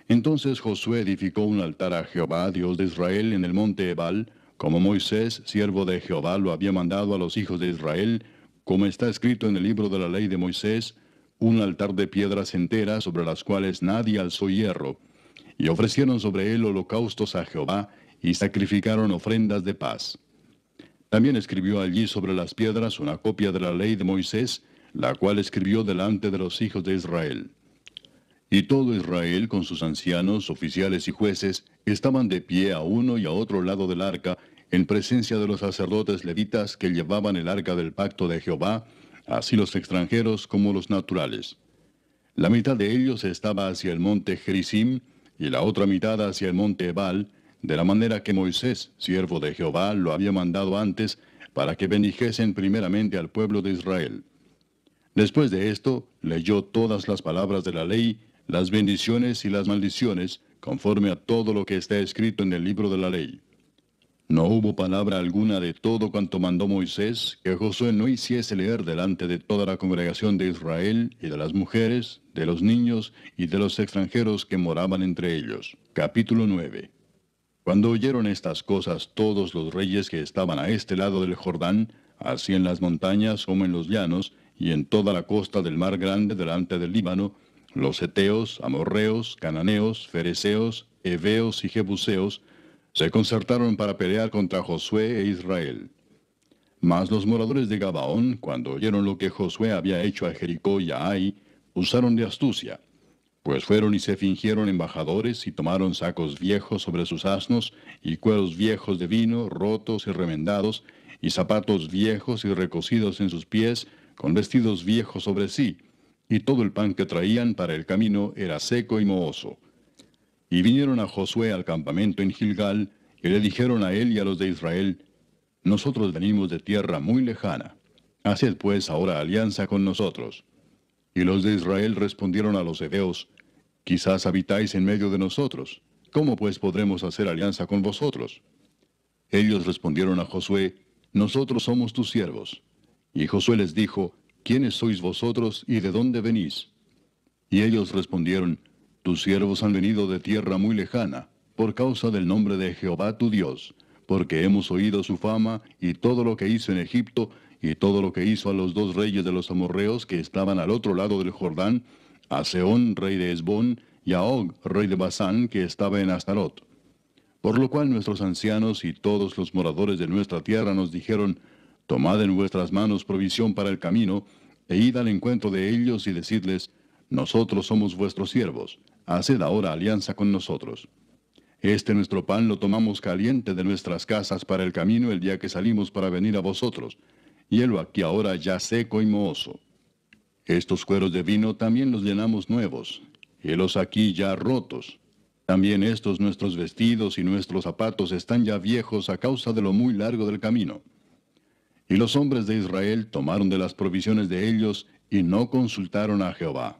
S1: Entonces Josué edificó un altar a Jehová, Dios de Israel, en el monte Ebal, como Moisés, siervo de Jehová, lo había mandado a los hijos de Israel, como está escrito en el libro de la ley de Moisés, un altar de piedras enteras sobre las cuales nadie alzó hierro. Y ofrecieron sobre él holocaustos a Jehová, y sacrificaron ofrendas de paz. También escribió allí sobre las piedras una copia de la ley de Moisés, la cual escribió delante de los hijos de Israel. Y todo Israel, con sus ancianos, oficiales y jueces, estaban de pie a uno y a otro lado del arca, en presencia de los sacerdotes levitas que llevaban el arca del pacto de Jehová, así los extranjeros como los naturales. La mitad de ellos estaba hacia el monte Gerizim, y la otra mitad hacia el monte Ebal, de la manera que Moisés, siervo de Jehová, lo había mandado antes, para que bendijesen primeramente al pueblo de Israel. Después de esto, leyó todas las palabras de la ley, las bendiciones y las maldiciones, conforme a todo lo que está escrito en el libro de la ley. No hubo palabra alguna de todo cuanto mandó Moisés que Josué no hiciese leer delante de toda la congregación de Israel y de las mujeres, de los niños y de los extranjeros que moraban entre ellos. Capítulo 9. Cuando oyeron estas cosas todos los reyes que estaban a este lado del Jordán, así en las montañas como en los llanos, y en toda la costa del mar grande delante del Líbano, los heteos, amorreos, cananeos, fereceos, heveos y jebuseos, se concertaron para pelear contra Josué e Israel. Mas los moradores de Gabaón, cuando oyeron lo que Josué había hecho a Jericó y a Ai, usaron de astucia, pues fueron y se fingieron embajadores y tomaron sacos viejos sobre sus asnos, y cueros viejos de vino, rotos y remendados, y zapatos viejos y recocidos en sus pies, con vestidos viejos sobre sí, y todo el pan que traían para el camino era seco y mohoso. Y vinieron a Josué al campamento en Gilgal, y le dijeron a él y a los de Israel, nosotros venimos de tierra muy lejana. Haced pues ahora alianza con nosotros. Y los de Israel respondieron a los heveos, quizás habitáis en medio de nosotros. ¿Cómo pues podremos hacer alianza con vosotros? Ellos respondieron a Josué, nosotros somos tus siervos. Y Josué les dijo, ¿quiénes sois vosotros y de dónde venís? Y ellos respondieron, tus siervos han venido de tierra muy lejana, por causa del nombre de Jehová tu Dios, porque hemos oído su fama y todo lo que hizo en Egipto, y todo lo que hizo a los dos reyes de los amorreos que estaban al otro lado del Jordán, a Sehón, rey de Hesbón, y a Og, rey de Basán, que estaba en Astarot. Por lo cual nuestros ancianos y todos los moradores de nuestra tierra nos dijeron, tomad en vuestras manos provisión para el camino, e id al encuentro de ellos y decidles, nosotros somos vuestros siervos, haced ahora alianza con nosotros. Este nuestro pan lo tomamos caliente de nuestras casas para el camino el día que salimos para venir a vosotros, y helo aquí ahora ya seco y mohoso. Estos cueros de vino también los llenamos nuevos, helos aquí ya rotos. También estos nuestros vestidos y nuestros zapatos están ya viejos a causa de lo muy largo del camino. Y los hombres de Israel tomaron de las provisiones de ellos y no consultaron a Jehová.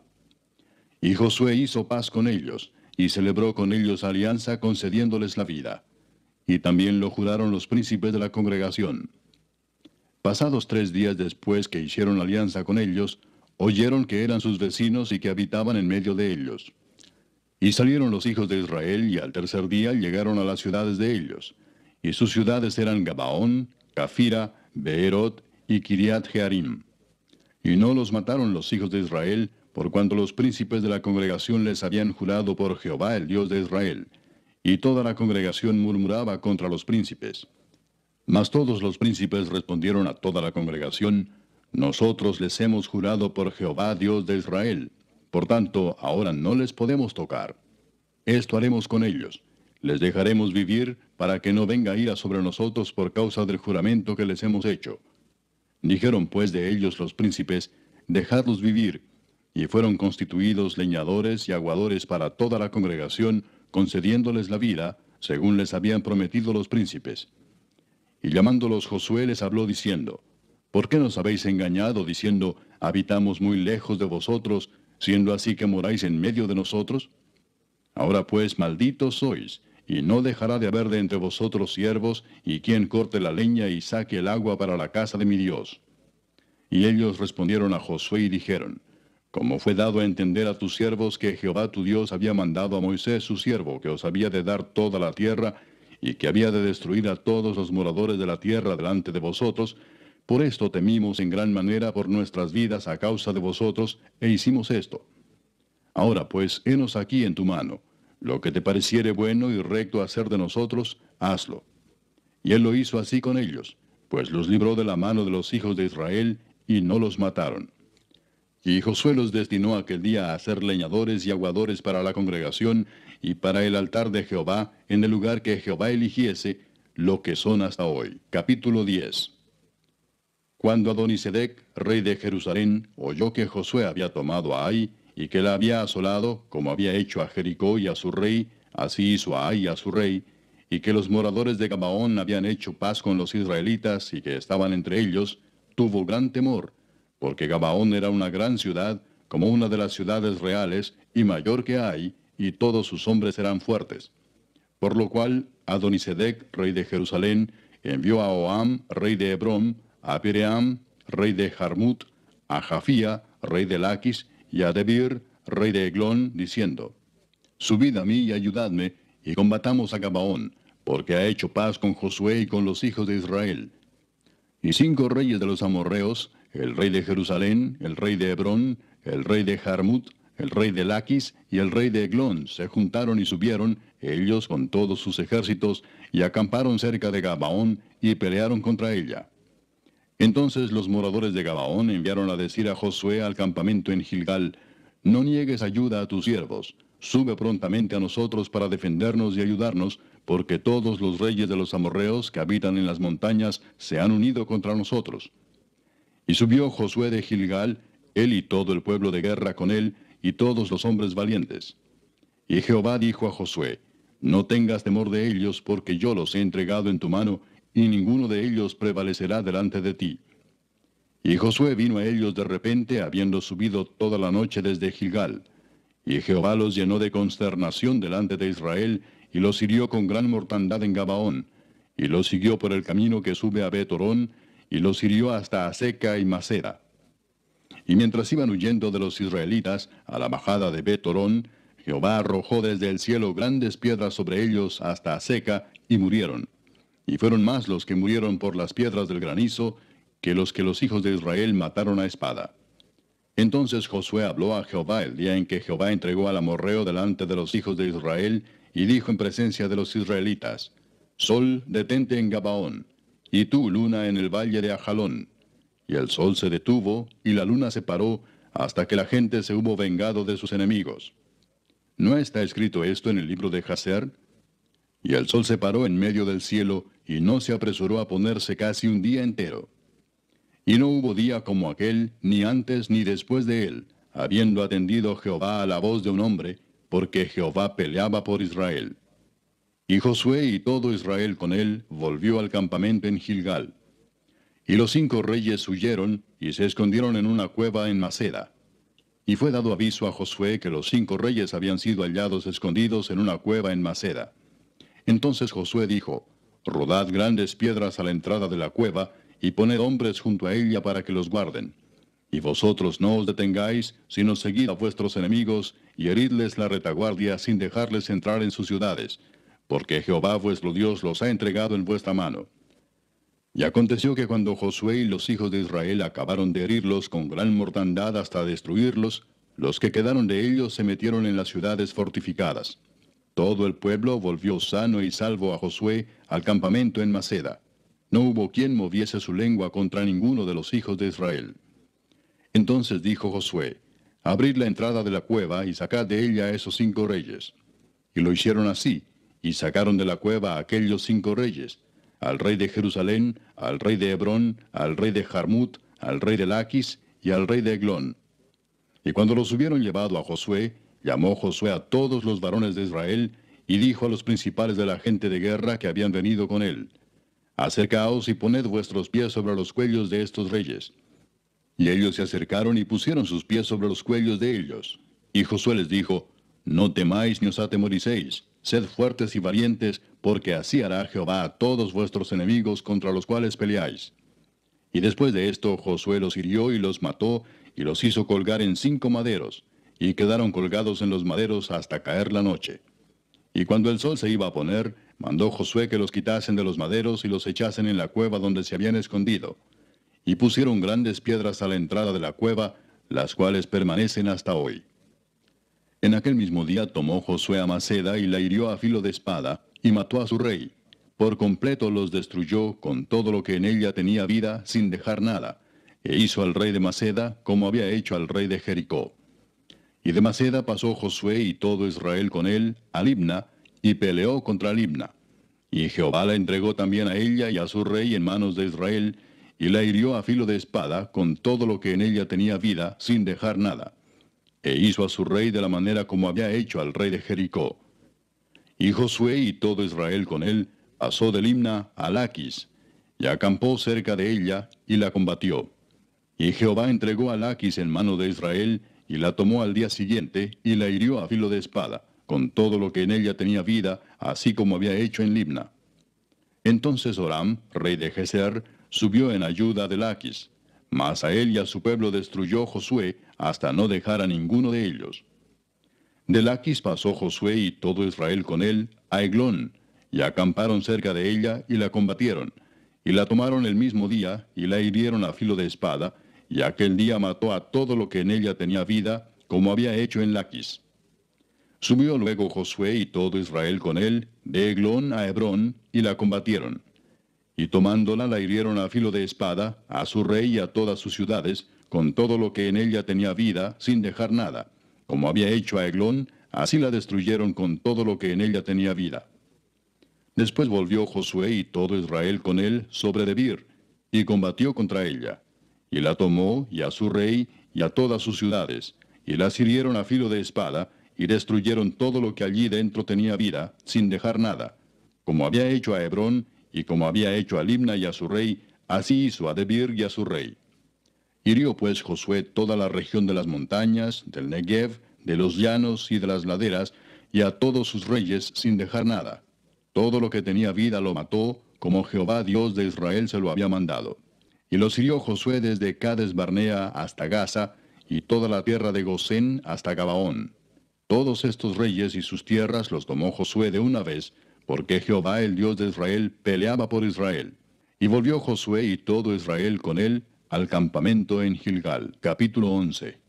S1: Y Josué hizo paz con ellos, y celebró con ellos alianza concediéndoles la vida. Y también lo juraron los príncipes de la congregación. Pasados 3 días después que hicieron alianza con ellos, oyeron que eran sus vecinos y que habitaban en medio de ellos. Y salieron los hijos de Israel, y al tercer día llegaron a las ciudades de ellos. Y sus ciudades eran Gabaón, Cafira, Beerot y Kiriat Jearim. Y no los mataron los hijos de Israel, por cuanto los príncipes de la congregación les habían jurado por Jehová el Dios de Israel. Y toda la congregación murmuraba contra los príncipes. Mas todos los príncipes respondieron a toda la congregación, nosotros les hemos jurado por Jehová Dios de Israel. Por tanto, ahora no les podemos tocar. Esto haremos con ellos. Les dejaremos vivir para que no venga ira sobre nosotros por causa del juramento que les hemos hecho. Dijeron pues de ellos los príncipes, dejadlos vivir, y fueron constituidos leñadores y aguadores para toda la congregación, concediéndoles la vida, según les habían prometido los príncipes. Y llamándolos Josué les habló diciendo, ¿por qué nos habéis engañado diciendo, habitamos muy lejos de vosotros, siendo así que moráis en medio de nosotros? Ahora pues malditos sois, y no dejará de haber de entre vosotros siervos, y quien corte la leña y saque el agua para la casa de mi Dios. Y ellos respondieron a Josué y dijeron, como fue dado a entender a tus siervos que Jehová tu Dios había mandado a Moisés su siervo, que os había de dar toda la tierra, y que había de destruir a todos los moradores de la tierra delante de vosotros, por esto temimos en gran manera por nuestras vidas a causa de vosotros, e hicimos esto. Ahora pues, henos aquí en tu mano. Lo que te pareciere bueno y recto hacer de nosotros, hazlo. Y él lo hizo así con ellos, pues los libró de la mano de los hijos de Israel, y no los mataron. Y Josué los destinó aquel día a ser leñadores y aguadores para la congregación, y para el altar de Jehová, en el lugar que Jehová eligiese, lo que son hasta hoy. Capítulo 10. Cuando Adonisedec, rey de Jerusalén, oyó que Josué había tomado a Ai, y que la había asolado, como había hecho a Jericó y a su rey, así hizo a Ai y a su rey, y que los moradores de Gabaón habían hecho paz con los israelitas y que estaban entre ellos, tuvo gran temor, porque Gabaón era una gran ciudad, como una de las ciudades reales, y mayor que Ai, y todos sus hombres eran fuertes. Por lo cual Adonisedec, rey de Jerusalén, envió a Oam, rey de Hebrón, a Piream, rey de Jarmut, a Jafía, rey de Laquis, y a Debir, rey de Eglón, diciendo, subid a mí y ayudadme, y combatamos a Gabaón, porque ha hecho paz con Josué y con los hijos de Israel. Y 5 reyes de los amorreos, el rey de Jerusalén, el rey de Hebrón, el rey de Jarmut, el rey de Laquis y el rey de Eglón, se juntaron y subieron, ellos con todos sus ejércitos, y acamparon cerca de Gabaón, y pelearon contra ella. Entonces los moradores de Gabaón enviaron a decir a Josué al campamento en Gilgal, no niegues ayuda a tus siervos, sube prontamente a nosotros para defendernos y ayudarnos, porque todos los reyes de los amorreos que habitan en las montañas se han unido contra nosotros. Y subió Josué de Gilgal, él y todo el pueblo de guerra con él, y todos los hombres valientes. Y Jehová dijo a Josué, no tengas temor de ellos, porque yo los he entregado en tu mano, y ninguno de ellos prevalecerá delante de ti. Y Josué vino a ellos de repente, habiendo subido toda la noche desde Gilgal. Y Jehová los llenó de consternación delante de Israel, y los hirió con gran mortandad en Gabaón, y los siguió por el camino que sube a Bet-Orón, y los hirió hasta Aseca y Maceda. Y mientras iban huyendo de los israelitas a la bajada de Bet-Orón, Jehová arrojó desde el cielo grandes piedras sobre ellos hasta Aseca, y murieron. Y fueron más los que murieron por las piedras del granizo, que los hijos de Israel mataron a espada. Entonces Josué habló a Jehová el día en que Jehová entregó al amorreo delante de los hijos de Israel, y dijo en presencia de los israelitas, Sol, detente en Gabaón, y tú, luna, en el valle de Ajalón. Y el sol se detuvo, y la luna se paró, hasta que la gente se hubo vengado de sus enemigos. ¿No está escrito esto en el libro de Jaser? Y el sol se paró en medio del cielo, y no se apresuró a ponerse casi un día entero. Y no hubo día como aquel, ni antes ni después de él, habiendo atendido Jehová a la voz de un hombre, porque Jehová peleaba por Israel. Y Josué y todo Israel con él volvió al campamento en Gilgal. Y los 5 reyes huyeron, y se escondieron en una cueva en Maceda. Y fue dado aviso a Josué que los 5 reyes habían sido hallados escondidos en una cueva en Maceda. Entonces Josué dijo, rodad grandes piedras a la entrada de la cueva, y poned hombres junto a ella para que los guarden. Y vosotros no os detengáis, sino seguid a vuestros enemigos, y heridles la retaguardia sin dejarles entrar en sus ciudades, porque Jehová vuestro Dios los ha entregado en vuestra mano. Y aconteció que cuando Josué y los hijos de Israel acabaron de herirlos con gran mortandad hasta destruirlos, los que quedaron de ellos se metieron en las ciudades fortificadas. Todo el pueblo volvió sano y salvo a Josué al campamento en Maceda. No hubo quien moviese su lengua contra ninguno de los hijos de Israel. Entonces dijo Josué, abrid la entrada de la cueva y sacad de ella a esos 5 reyes. Y lo hicieron así, y sacaron de la cueva a aquellos 5 reyes, al rey de Jerusalén, al rey de Hebrón, al rey de Jarmut, al rey de Laquis y al rey de Eglón. Y cuando los hubieron llevado a Josué, llamó Josué a todos los varones de Israel, y dijo a los principales de la gente de guerra que habían venido con él: Acercaos y poned vuestros pies sobre los cuellos de estos reyes. Y ellos se acercaron y pusieron sus pies sobre los cuellos de ellos. Y Josué les dijo: No temáis ni os atemoricéis, sed fuertes y valientes, porque así hará Jehová a todos vuestros enemigos contra los cuales peleáis. Y después de esto Josué los hirió y los mató, y los hizo colgar en 5 maderos, y quedaron colgados en los maderos hasta caer la noche. Y cuando el sol se iba a poner, mandó Josué que los quitasen de los maderos y los echasen en la cueva donde se habían escondido. Y pusieron grandes piedras a la entrada de la cueva, las cuales permanecen hasta hoy. En aquel mismo día tomó Josué a Maceda y la hirió a filo de espada, y mató a su rey. Por completo los destruyó con todo lo que en ella tenía vida, sin dejar nada, e hizo al rey de Maceda como había hecho al rey de Jericó. Y de Maceda pasó Josué y todo Israel con él a Libna, y peleó contra Libna. Y Jehová la entregó también a ella y a su rey en manos de Israel, y la hirió a filo de espada con todo lo que en ella tenía vida, sin dejar nada. E hizo a su rey de la manera como había hecho al rey de Jericó. Y Josué y todo Israel con él pasó de Libna a Laquis, y acampó cerca de ella, y la combatió. Y Jehová entregó a Laquis en mano de Israel, y la tomó al día siguiente, y la hirió a filo de espada, con todo lo que en ella tenía vida, así como había hecho en Libna. Entonces Horam, rey de Geser, subió en ayuda de Laquis, mas a él y a su pueblo destruyó Josué, hasta no dejar a ninguno de ellos. De Laquis pasó Josué y todo Israel con él a Eglón, y acamparon cerca de ella, y la combatieron, y la tomaron el mismo día, y la hirieron a filo de espada, y aquel día mató a todo lo que en ella tenía vida, como había hecho en Laquis. Subió luego Josué y todo Israel con él, de Eglón a Hebrón, y la combatieron. Y tomándola la hirieron a filo de espada, a su rey y a todas sus ciudades, con todo lo que en ella tenía vida, sin dejar nada. Como había hecho a Eglón, así la destruyeron con todo lo que en ella tenía vida. Después volvió Josué y todo Israel con él sobre Debir, y combatió contra ella. Y la tomó, y a su rey, y a todas sus ciudades, y las hirieron a filo de espada, y destruyeron todo lo que allí dentro tenía vida, sin dejar nada. Como había hecho a Hebrón, y como había hecho a Libna y a su rey, así hizo a Debir y a su rey. Hirió pues Josué toda la región de las montañas, del Negev, de los llanos y de las laderas, y a todos sus reyes sin dejar nada. Todo lo que tenía vida lo mató, como Jehová Dios de Israel se lo había mandado. Y los hirió Josué desde Cades Barnea hasta Gaza, y toda la tierra de Gosén hasta Gabaón. Todos estos reyes y sus tierras los tomó Josué de una vez, porque Jehová el Dios de Israel peleaba por Israel. Y volvió Josué y todo Israel con él al campamento en Gilgal. Capítulo 11.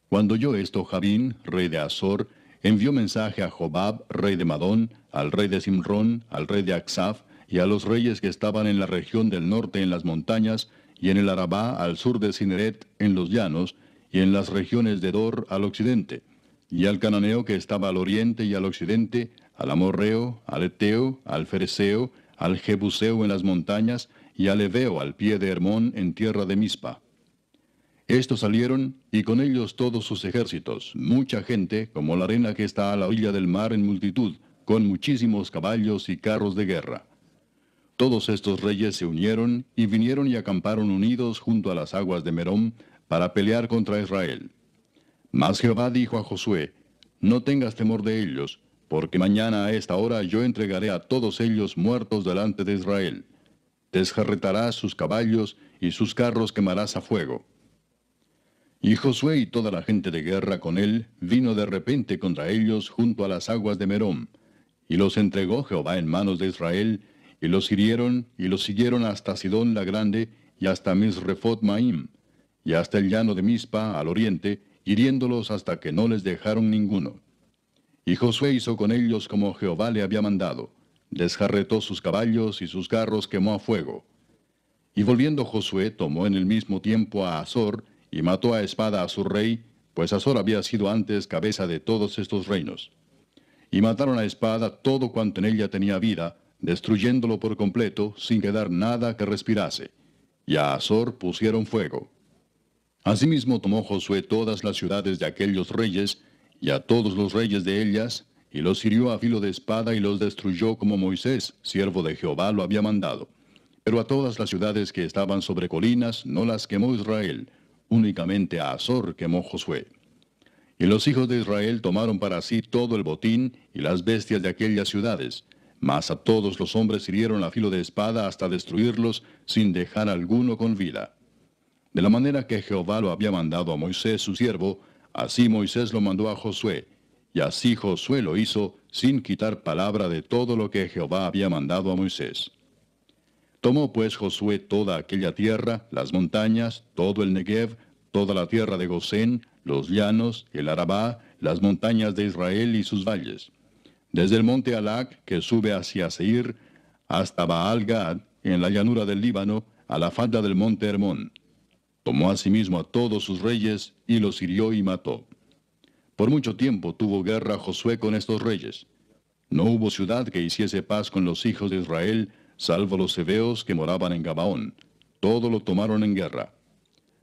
S1: Cuando oyó esto Jabín, rey de Azor, envió mensaje a Jobab, rey de Madón, al rey de Simrón, al rey de Aksaf, y a los reyes que estaban en la región del norte en las montañas, y en el Arabá al sur de Cineret en los llanos, y en las regiones de Dor al occidente, y al cananeo que estaba al oriente y al occidente, al amorreo, al eteo, al fereceo, al jebuseo en las montañas, y al heveo al pie de Hermón en tierra de Mispa. Estos salieron, y con ellos todos sus ejércitos, mucha gente, como la arena que está a la orilla del mar en multitud, con muchísimos caballos y carros de guerra. Todos estos reyes se unieron, y vinieron y acamparon unidos junto a las aguas de Merom, para pelear contra Israel. Mas Jehová dijo a Josué: No tengas temor de ellos, porque mañana a esta hora yo entregaré a todos ellos muertos delante de Israel. Desjarretarás sus caballos, y sus carros quemarás a fuego. Y Josué y toda la gente de guerra con él vino de repente contra ellos junto a las aguas de Merom, y los entregó Jehová en manos de Israel, y los hirieron, y los siguieron hasta Sidón la grande, y hasta Misrefot Maim, y hasta el llano de Mispa al oriente, hiriéndolos hasta que no les dejaron ninguno. Y Josué hizo con ellos como Jehová le había mandado, desjarretó sus caballos y sus carros quemó a fuego. Y volviendo Josué tomó en el mismo tiempo a Azor, y mató a espada a su rey, pues Azor había sido antes cabeza de todos estos reinos. Y mataron a espada todo cuanto en ella tenía vida, destruyéndolo por completo, sin quedar nada que respirase. Y a Azor pusieron fuego. Asimismo tomó Josué todas las ciudades de aquellos reyes, y a todos los reyes de ellas, y los hirió a filo de espada y los destruyó como Moisés, siervo de Jehová, lo había mandado. Pero a todas las ciudades que estaban sobre colinas no las quemó Israel, únicamente a Azor quemó Josué. Y los hijos de Israel tomaron para sí todo el botín y las bestias de aquellas ciudades, mas a todos los hombres hirieron a filo de espada hasta destruirlos, sin dejar alguno con vida. De la manera que Jehová lo había mandado a Moisés su siervo, así Moisés lo mandó a Josué, y así Josué lo hizo, sin quitar palabra de todo lo que Jehová había mandado a Moisés. Tomó pues Josué toda aquella tierra, las montañas, todo el Negev, toda la tierra de Gosén, los llanos, el Arabá, las montañas de Israel y sus valles. Desde el monte Alac, que sube hacia Seir, hasta Baal-Gad, en la llanura del Líbano, a la falda del monte Hermón. Tomó asimismo a todos sus reyes, y los hirió y mató. Por mucho tiempo tuvo guerra Josué con estos reyes. No hubo ciudad que hiciese paz con los hijos de Israel, salvo los heveos que moraban en Gabaón. Todo lo tomaron en guerra.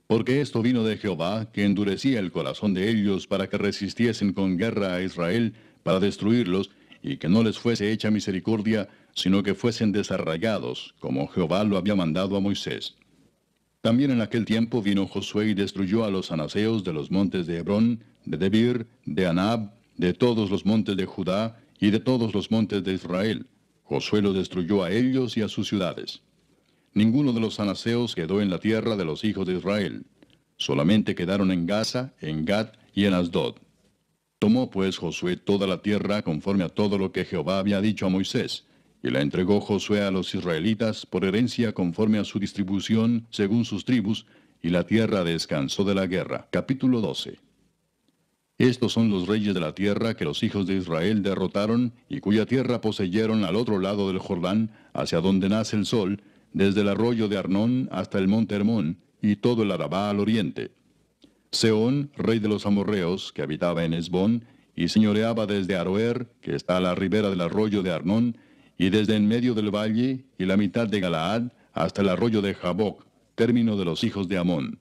S1: Porque esto vino de Jehová, que endurecía el corazón de ellos para que resistiesen con guerra a Israel, para destruirlos, y que no les fuese hecha misericordia, sino que fuesen desarraigados, como Jehová lo había mandado a Moisés. También en aquel tiempo vino Josué y destruyó a los anaseos de los montes de Hebrón, de Debir, de Anab, de todos los montes de Judá, y de todos los montes de Israel. Josué los destruyó a ellos y a sus ciudades. Ninguno de los anaseos quedó en la tierra de los hijos de Israel. Solamente quedaron en Gaza, en Gat y en Asdod. Tomó pues Josué toda la tierra conforme a todo lo que Jehová había dicho a Moisés, y la entregó Josué a los israelitas por herencia conforme a su distribución según sus tribus, y la tierra descansó de la guerra. Capítulo 12. Estos son los reyes de la tierra que los hijos de Israel derrotaron, y cuya tierra poseyeron al otro lado del Jordán, hacia donde nace el sol, desde el arroyo de Arnón hasta el monte Hermón, y todo el Arabá al oriente. Sehón, rey de los amorreos, que habitaba en Hesbón, y señoreaba desde Aroer, que está a la ribera del arroyo de Arnón, y desde en medio del valle, y la mitad de Galaad, hasta el arroyo de Jaboc, término de los hijos de Amón.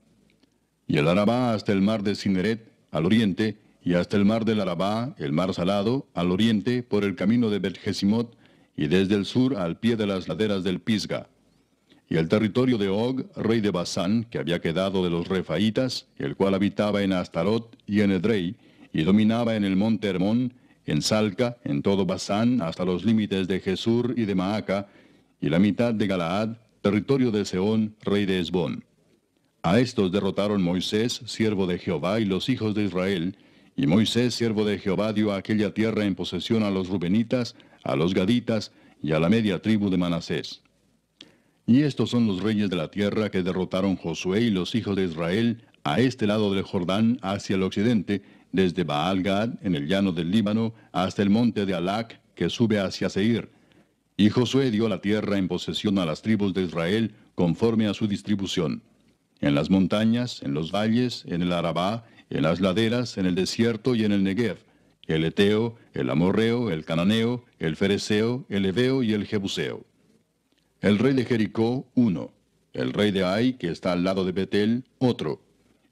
S1: Y el Arabá hasta el mar de Cineret, al oriente, y hasta el mar del Arabá, el mar salado, al oriente, por el camino de Bet-Jesimot, y desde el sur al pie de las laderas del Pisga. Y el territorio de Og, rey de Basán, que había quedado de los Refaítas, el cual habitaba en Astarot y en Edrei, y dominaba en el monte Hermón, en Salca, en todo Basán, hasta los límites de Jesur y de Maaca, y la mitad de Galaad, territorio de Sehón, rey de Hesbón. A estos derrotaron Moisés, siervo de Jehová, y los hijos de Israel, y Moisés, siervo de Jehová, dio aquella tierra en posesión a los Rubenitas, a los Gaditas, y a la media tribu de Manasés. Y estos son los reyes de la tierra que derrotaron Josué y los hijos de Israel a este lado del Jordán hacia el occidente, desde Baal-Gad, en el llano del Líbano, hasta el monte de Alac, que sube hacia Seir. Y Josué dio la tierra en posesión a las tribus de Israel, conforme a su distribución. En las montañas, en los valles, en el Arabá, en las laderas, en el desierto y en el Negev, el Eteo, el Amorreo, el Cananeo, el Fereceo, el Heveo y el Jebuseo. El rey de Jericó, uno. El rey de Ai, que está al lado de Betel, otro.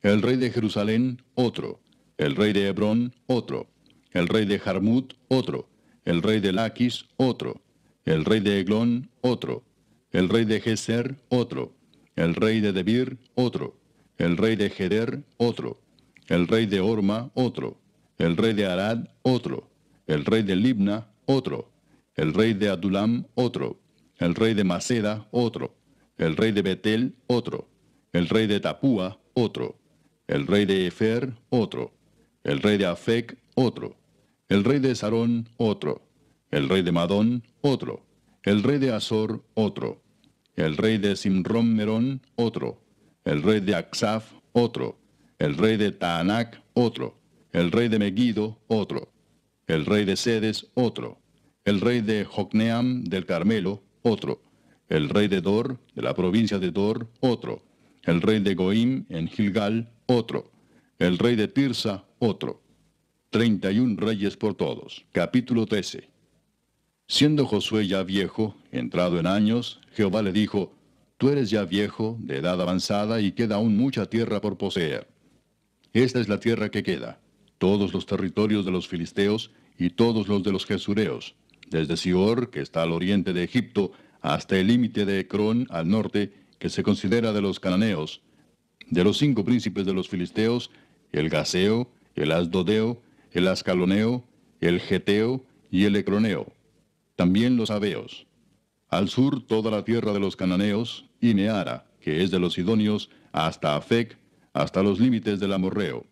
S1: El rey de Jerusalén, otro. El rey de Hebrón, otro. El rey de Jarmut, otro. El rey de Laquis, otro. El rey de Eglón, otro. El rey de Geser, otro. El rey de Debir, otro. El rey de Geder, otro. El rey de Orma, otro. El rey de Arad, otro. El rey de Libna, otro. El rey de Adulam, otro. El rey de Maceda, otro. El rey de Betel, otro. El rey de Tapúa, otro. El rey de Efer, otro. El rey de Afec, otro. El rey de Sarón, otro. El rey de Madón, otro. El rey de Azor, otro. El rey de Simrón-Merón, otro. El rey de Aksaf, otro. El rey de Taanac, otro. El rey de Megiddo, otro. El rey de Sedes, otro. El rey de Jocneam del Carmelo, otro. El rey de Dor, de la provincia de Dor, otro. El rey de Goim en Gilgal, otro. El rey de Tirsa, otro. 31 reyes por todos. Capítulo 13. Siendo Josué ya viejo, entrado en años, Jehová le dijo, Tú eres ya viejo, de edad avanzada, y queda aún mucha tierra por poseer. Esta es la tierra que queda, todos los territorios de los filisteos y todos los de los jesureos, desde Sior, que está al oriente de Egipto, hasta el límite de Ecrón al norte, que se considera de los cananeos, de los 5 príncipes de los filisteos, el Gaseo, el Asdodeo, el Ascaloneo, el Geteo y el Ecroneo, también los Abeos. Al sur toda la tierra de los cananeos, y Neara, que es de los sidonios, hasta Afec, hasta los límites del amorreo,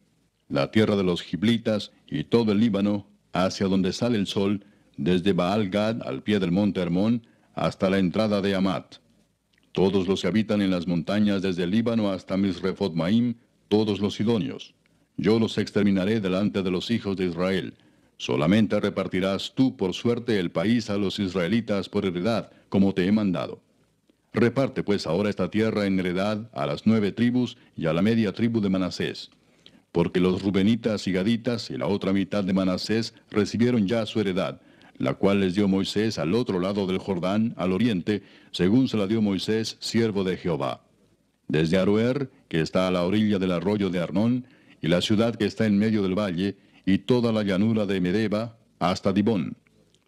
S1: la tierra de los giblitas y todo el Líbano, hacia donde sale el sol, desde Baal-Gad al pie del monte Hermón, hasta la entrada de Amat. Todos los que habitan en las montañas desde el Líbano hasta Misrefot-Maim, todos los sidonios. Yo los exterminaré delante de los hijos de Israel. Solamente repartirás tú por suerte el país a los israelitas por heredad, como te he mandado. Reparte pues ahora esta tierra en heredad a las 9 tribus y a la media tribu de Manasés. Porque los rubenitas y gaditas y la otra mitad de Manasés recibieron ya su heredad, la cual les dio Moisés al otro lado del Jordán, al oriente, según se la dio Moisés, siervo de Jehová. Desde Aroer, que está a la orilla del arroyo de Arnón, y la ciudad que está en medio del valle, y toda la llanura de Medeba, hasta Dibón,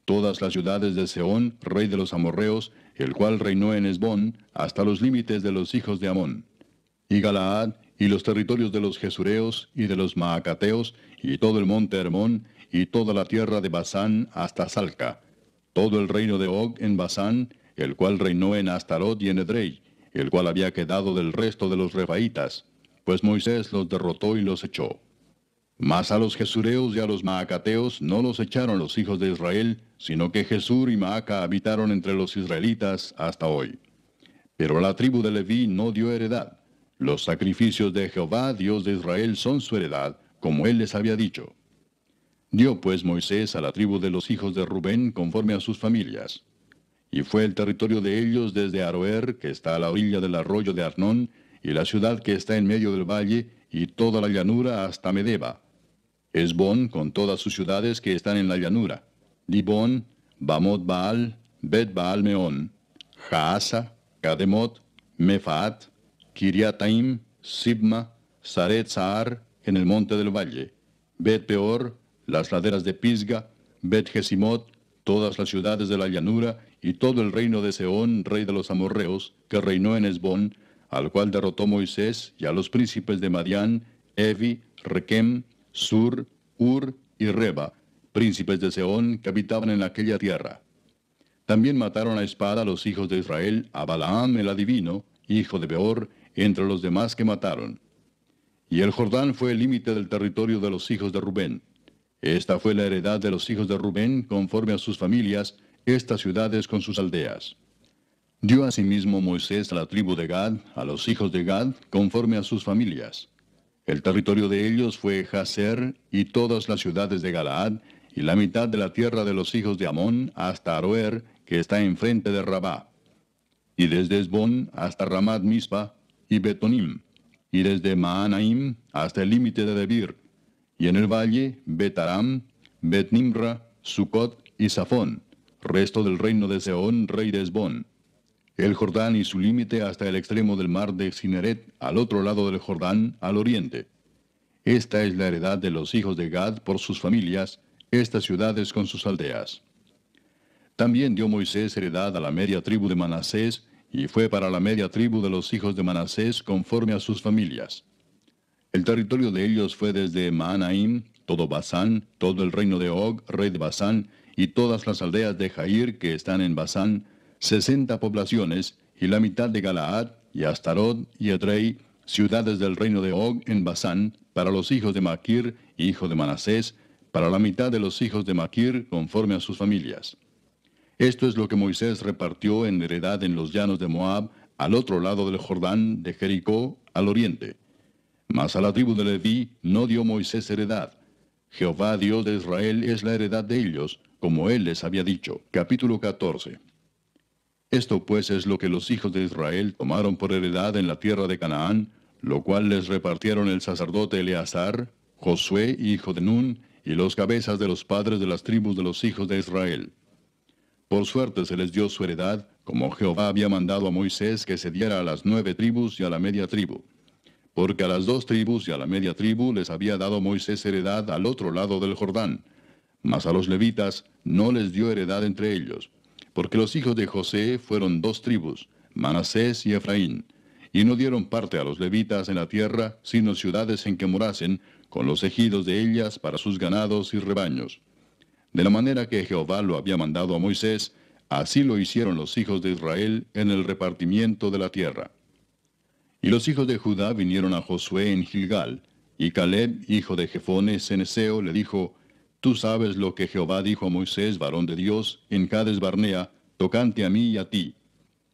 S1: todas las ciudades de Sehón, rey de los amorreos, el cual reinó en Hesbón, hasta los límites de los hijos de Amón, y Galaad, y los territorios de los Jesureos, y de los Maacateos, y todo el monte Hermón, y toda la tierra de Basán hasta Salca, todo el reino de Og en Basán, el cual reinó en Astarot y en Edrei, el cual había quedado del resto de los Refaitas, pues Moisés los derrotó y los echó. Mas a los Jesureos y a los Maacateos no los echaron los hijos de Israel, sino que Jesur y Maaca habitaron entre los israelitas hasta hoy. Pero a la tribu de Leví no dio heredad. Los sacrificios de Jehová, Dios de Israel, son su heredad, como él les había dicho. Dio pues Moisés a la tribu de los hijos de Rubén conforme a sus familias. Y fue el territorio de ellos desde Aroer, que está a la orilla del arroyo de Arnón, y la ciudad que está en medio del valle, y toda la llanura hasta Medeba. Hesbón, con todas sus ciudades que están en la llanura. Dibón, Bamot Baal, Bet Baal Meón, Jaasa, Kademot, Mefaat, Kiriataim, Sibma, Saret Sahar, en el monte del valle, Bet Peor, las laderas de Pisga, Bet Jesimot, todas las ciudades de la llanura, y todo el reino de Sehón, rey de los amorreos, que reinó en Hesbón, al cual derrotó Moisés, y a los príncipes de Madián, Evi, Requem, Sur, Ur y Reba, príncipes de Sehón, que habitaban en aquella tierra. También mataron a espada a los hijos de Israel, a Balaam el adivino, hijo de Beor, entre los demás que mataron. Y el Jordán fue el límite del territorio de los hijos de Rubén. Esta fue la heredad de los hijos de Rubén, conforme a sus familias, estas ciudades con sus aldeas. Dio asimismo Moisés a la tribu de Gad, a los hijos de Gad, conforme a sus familias. El territorio de ellos fue Jazer y todas las ciudades de Galaad, y la mitad de la tierra de los hijos de Amón hasta Aroer, que está enfrente de Rabá, y desde Hesbón hasta Ramat Mispa y Betonim, y desde Maanaim hasta el límite de Debir, y en el valle Betaram, Bet-Nimra, Sucot y Safón, resto del reino de Sehón, rey de Hesbón. El Jordán y su límite hasta el extremo del mar de Cineret, al otro lado del Jordán, al oriente. Esta es la heredad de los hijos de Gad por sus familias, estas ciudades con sus aldeas. También dio Moisés heredad a la media tribu de Manasés, y fue para la media tribu de los hijos de Manasés conforme a sus familias. El territorio de ellos fue desde Maanaim, todo Basán, todo el reino de Og, rey de Basán, y todas las aldeas de Jair que están en Basán, 60 poblaciones, y la mitad de Galaad, y Astarot, y Edrei, ciudades del reino de Og en Basán, para los hijos de Maquir, hijo de Manasés, para la mitad de los hijos de Maquir, conforme a sus familias. Esto es lo que Moisés repartió en heredad en los llanos de Moab, al otro lado del Jordán, de Jericó, al oriente. Mas a la tribu de Leví no dio Moisés heredad. Jehová Dios de Israel es la heredad de ellos, como él les había dicho. Capítulo 14. Esto pues es lo que los hijos de Israel tomaron por heredad en la tierra de Canaán, lo cual les repartieron el sacerdote Eleazar, Josué hijo de Nun, y los cabezas de los padres de las tribus de los hijos de Israel. Por suerte se les dio su heredad, como Jehová había mandado a Moisés que se diera a las 9 tribus y a la media tribu. Porque a las 2 tribus y a la media tribu les había dado Moisés heredad al otro lado del Jordán. Mas a los levitas no les dio heredad entre ellos. Porque los hijos de José fueron 2 tribus, Manasés y Efraín. Y no dieron parte a los levitas en la tierra, sino ciudades en que morasen, con los ejidos de ellas para sus ganados y rebaños. De la manera que Jehová lo había mandado a Moisés, así lo hicieron los hijos de Israel en el repartimiento de la tierra. Y los hijos de Judá vinieron a Josué en Gilgal, y Caleb, hijo de Jefone ceneseo, le dijo: Tú sabes lo que Jehová dijo a Moisés, varón de Dios, en Cades Barnea, tocante a mí y a ti.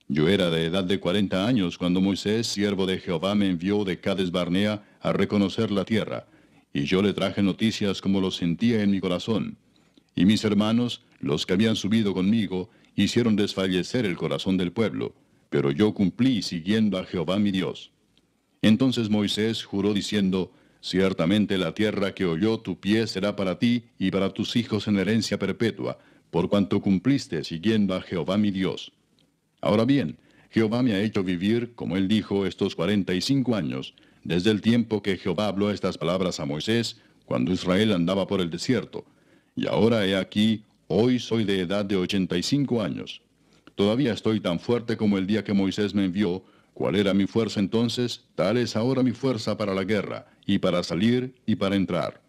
S1: Yo era de edad de 40 años cuando Moisés, siervo de Jehová, me envió de Cades Barnea a reconocer la tierra, y yo le traje noticias como lo sentía en mi corazón. Y mis hermanos, los que habían subido conmigo, hicieron desfallecer el corazón del pueblo, pero yo cumplí siguiendo a Jehová mi Dios. Entonces Moisés juró diciendo: Ciertamente la tierra que oyó tu pie será para ti y para tus hijos en herencia perpetua, por cuanto cumpliste siguiendo a Jehová mi Dios. Ahora bien, Jehová me ha hecho vivir, como él dijo, estos 45 años, desde el tiempo que Jehová habló estas palabras a Moisés, cuando Israel andaba por el desierto. Y ahora he aquí, hoy soy de edad de 85 años. Todavía estoy tan fuerte como el día que Moisés me envió. ¿Cuál era mi fuerza entonces? Tal es ahora mi fuerza para la guerra, y para salir, y para entrar.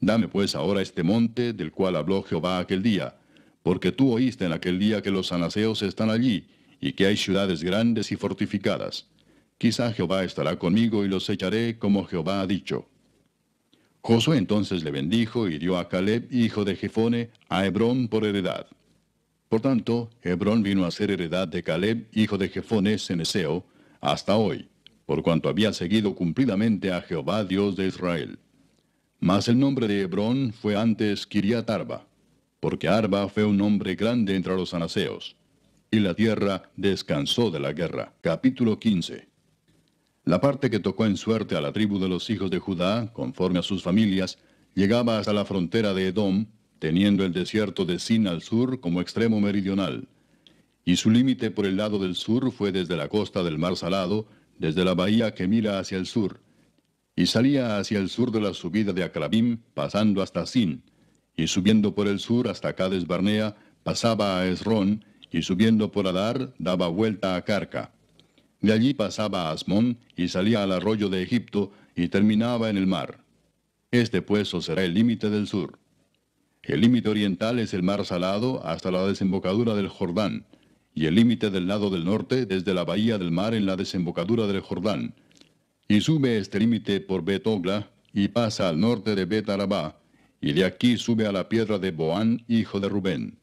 S1: Dame pues ahora este monte, del cual habló Jehová aquel día, porque tú oíste en aquel día que los anaseos están allí, y que hay ciudades grandes y fortificadas. Quizá Jehová estará conmigo y los echaré como Jehová ha dicho. Josué entonces le bendijo y dio a Caleb, hijo de Jefone, a Hebrón por heredad. Por tanto, Hebrón vino a ser heredad de Caleb, hijo de Jefone ceneseo, hasta hoy, por cuanto había seguido cumplidamente a Jehová Dios de Israel. Mas el nombre de Hebrón fue antes Kiriat Arba, porque Arba fue un hombre grande entre los anaseos. Y la tierra descansó de la guerra. Capítulo 15. La parte que tocó en suerte a la tribu de los hijos de Judá, conforme a sus familias, llegaba hasta la frontera de Edom, teniendo el desierto de Sin al sur como extremo meridional. Y su límite por el lado del sur fue desde la costa del mar Salado, desde la bahía que mira hacia el sur. Y salía hacia el sur de la subida de Acrabim, pasando hasta Sin, y subiendo por el sur hasta Cades Barnea, pasaba a Esrón, y subiendo por Adar, daba vuelta a Carca. De allí pasaba a Asmón, y salía al arroyo de Egipto, y terminaba en el mar. Este pues os será el límite del sur. El límite oriental es el mar Salado hasta la desembocadura del Jordán, y el límite del lado del norte desde la bahía del mar en la desembocadura del Jordán. Y sube este límite por Bet-Ogla, y pasa al norte de Bet-Arabá, y de aquí sube a la piedra de Boán, hijo de Rubén.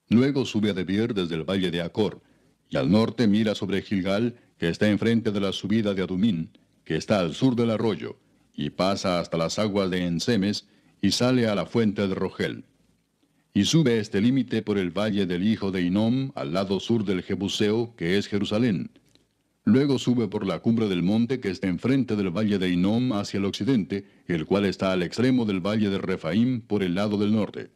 S1: Luego sube a Debir desde el valle de Acor, y al norte mira sobre Gilgal, que está enfrente de la subida de Adumín, que está al sur del arroyo, y pasa hasta las aguas de Ensemes, y sale a la fuente de Rogel. Y sube este límite por el valle del hijo de Hinnom, al lado sur del Jebuseo, que es Jerusalén. Luego sube por la cumbre del monte que está enfrente del valle de Hinnom hacia el occidente, el cual está al extremo del valle de Refaim por el lado del norte.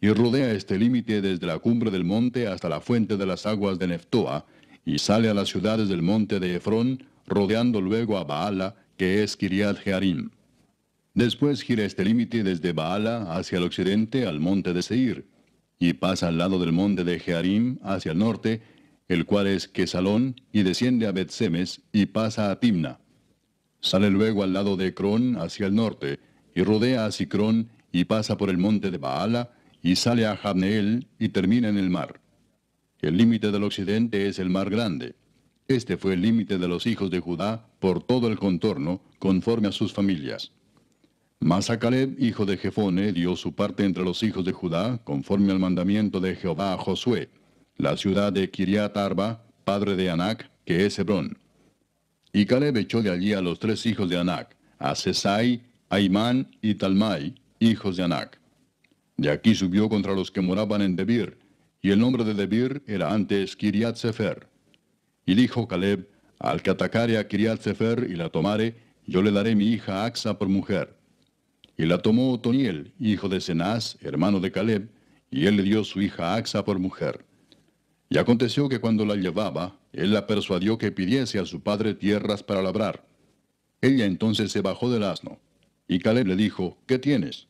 S1: Y rodea este límite desde la cumbre del monte hasta la fuente de las aguas de Neftoa, y sale a las ciudades del monte de Efrón, rodeando luego a Baala, que es Kiriat Jearim. Después gira este límite desde Baala hacia el occidente al monte de Seir, y pasa al lado del monte de Jearim hacia el norte, el cual es Quesalón, y desciende a Bet-Semes, y pasa a Timna. Sale luego al lado de Ecrón hacia el norte, y rodea a Sicrón, y pasa por el monte de Baala, y sale a Jabneel, y termina en el mar. El límite del occidente es el mar grande. Este fue el límite de los hijos de Judá por todo el contorno, conforme a sus familias. Mas a Caleb, hijo de Jefone, dio su parte entre los hijos de Judá, conforme al mandamiento de Jehová a Josué, la ciudad de Kiriat Arba, padre de Anac, que es Hebrón. Y Caleb echó de allí a los 3 hijos de Anac, a Sesai, Aimán y Talmai, hijos de Anac. De aquí subió contra los que moraban en Debir, y el nombre de Debir era antes Kiriat Sefer. Y dijo Caleb: al que atacare a Kiriat Sefer y la tomare, yo le daré mi hija Axa por mujer. Y la tomó Otoniel, hijo de Cenaz, hermano de Caleb, y él le dio su hija Axa por mujer. Y aconteció que cuando la llevaba, él la persuadió que pidiese a su padre tierras para labrar. Ella entonces se bajó del asno, y Caleb le dijo, ¿qué tienes?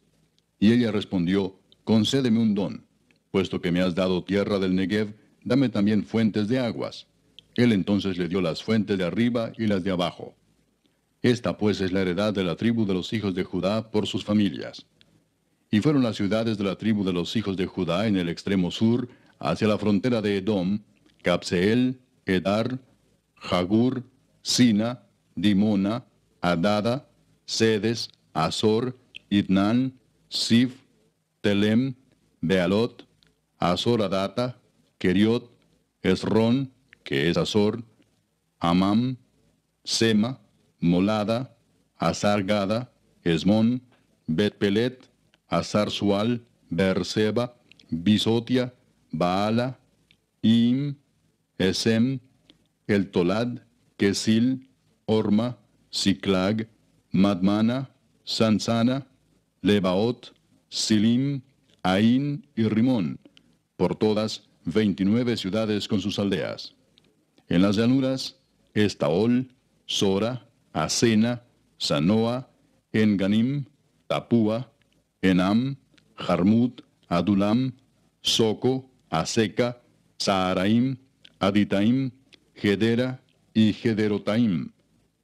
S1: Y ella respondió, concédeme un don, puesto que me has dado tierra del Negev, dame también fuentes de aguas. Él entonces le dio las fuentes de arriba y las de abajo. Esta pues es la heredad de la tribu de los hijos de Judá por sus familias. Y fueron las ciudades de la tribu de los hijos de Judá en el extremo sur, hacia la frontera de Edom, Cabseel, Edar, Jagur, Sina, Dimona, Adada, Sedes, Azor, Itnan, Sif, Telem, Bealot, Azor Adata, Keriot, Esrón, que es Azor, Amam, Sema, Molada, Azar Gada, Esmón, Bet-Pelet, Azar Sual, Beerseba, Bisotia, Baala, Im, Esem, El Tolad, Kesil, Orma, Siklag, Madmana, Sansana, Lebaot, Silim, Ain y Rimón, por todas 29 ciudades con sus aldeas. En las llanuras, Estaol, Sora, Asena, Sanoa, Enganim, Tapúa, Enam, Jarmut, Adulam, Soco, Aseca, Saaraim, Aditaim, Gedera y Gederotaim,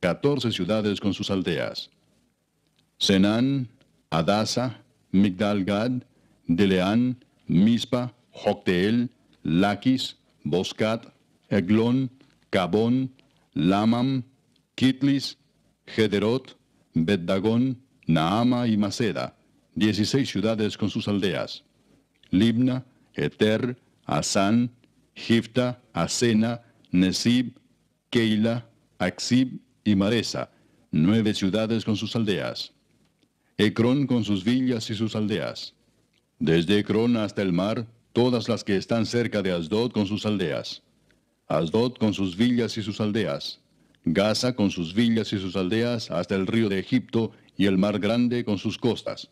S1: 14 ciudades con sus aldeas. Senán, Adasa, Migdal-Gad, Deleán, Mispa, Jocteel, Laquis, Boscat, Eglón, Cabón, Lamam, Kitlis, Gederot, Bet-Dagón, Naama y Maceda, 16 ciudades con sus aldeas. Libna, Eter, Asán, Gifta, Asena, Nesib, Keila, Axib y Maresa, 9 ciudades con sus aldeas. Ecrón con sus villas y sus aldeas. Desde Ecrón hasta el mar, todas las que están cerca de Asdod con sus aldeas. Asdod con sus villas y sus aldeas. Gaza con sus villas y sus aldeas hasta el río de Egipto y el mar grande con sus costas.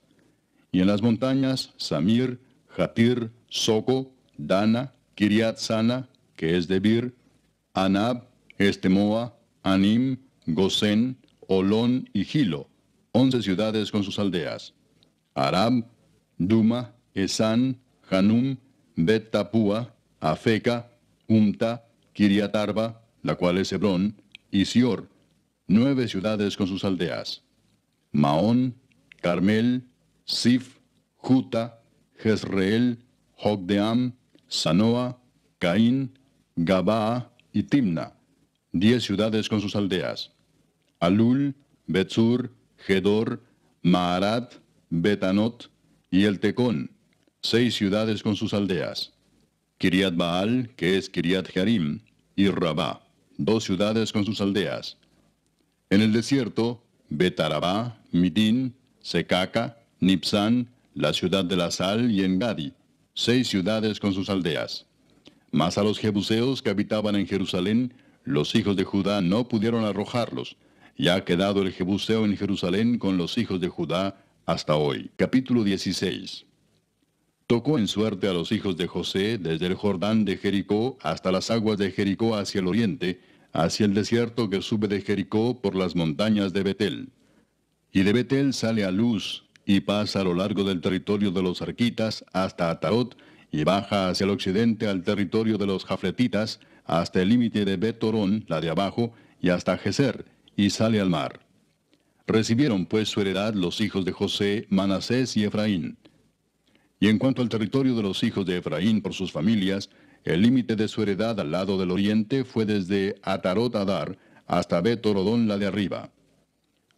S1: Y en las montañas, Samir, Jatir, Soco, Dana, Kiriat Sana, que es Debir, Anab, Estemoa, Anim, Gosén, Olón y Gilo, 11 ciudades con sus aldeas. Arab, Duma, Esán, Hanum, Bet Tapúa, Afeca, Umta, Kiriatarba, la cual es Hebrón, y Sior, 9 ciudades con sus aldeas. Maón, Carmel, Sif, Juta, Jezreel, Jogdeam, Sanoa, Caín, Gabaa y Timna, 10 ciudades con sus aldeas. Alul, Betzur, Gedor, Maarat, Betanot y El Tecón, 6 ciudades con sus aldeas. Kiriat Baal, que es Kiriat Jearim, y Rabá, 2 ciudades con sus aldeas. En el desierto, Betarabá, Midín, Secaca, Nipsán, la ciudad de la sal y Engadi, 6 ciudades con sus aldeas. Mas a los jebuseos que habitaban en Jerusalén, los hijos de Judá no pudieron arrojarlos, y ha quedado el jebuseo en Jerusalén con los hijos de Judá hasta hoy. Capítulo 16. Tocó en suerte a los hijos de José desde el Jordán de Jericó hasta las aguas de Jericó hacia el oriente, hacia el desierto que sube de Jericó por las montañas de Betel. Y de Betel sale a Luz, y pasa a lo largo del territorio de los arquitas hasta Atarot, y baja hacia el occidente al territorio de los jafletitas, hasta el límite de Bet-Torón, la de abajo, y hasta Geser, y sale al mar. Recibieron pues su heredad los hijos de José, Manasés y Efraín. Y en cuanto al territorio de los hijos de Efraín por sus familias, el límite de su heredad al lado del oriente fue desde Atarot Adar hasta Bet-Torodón, la de arriba.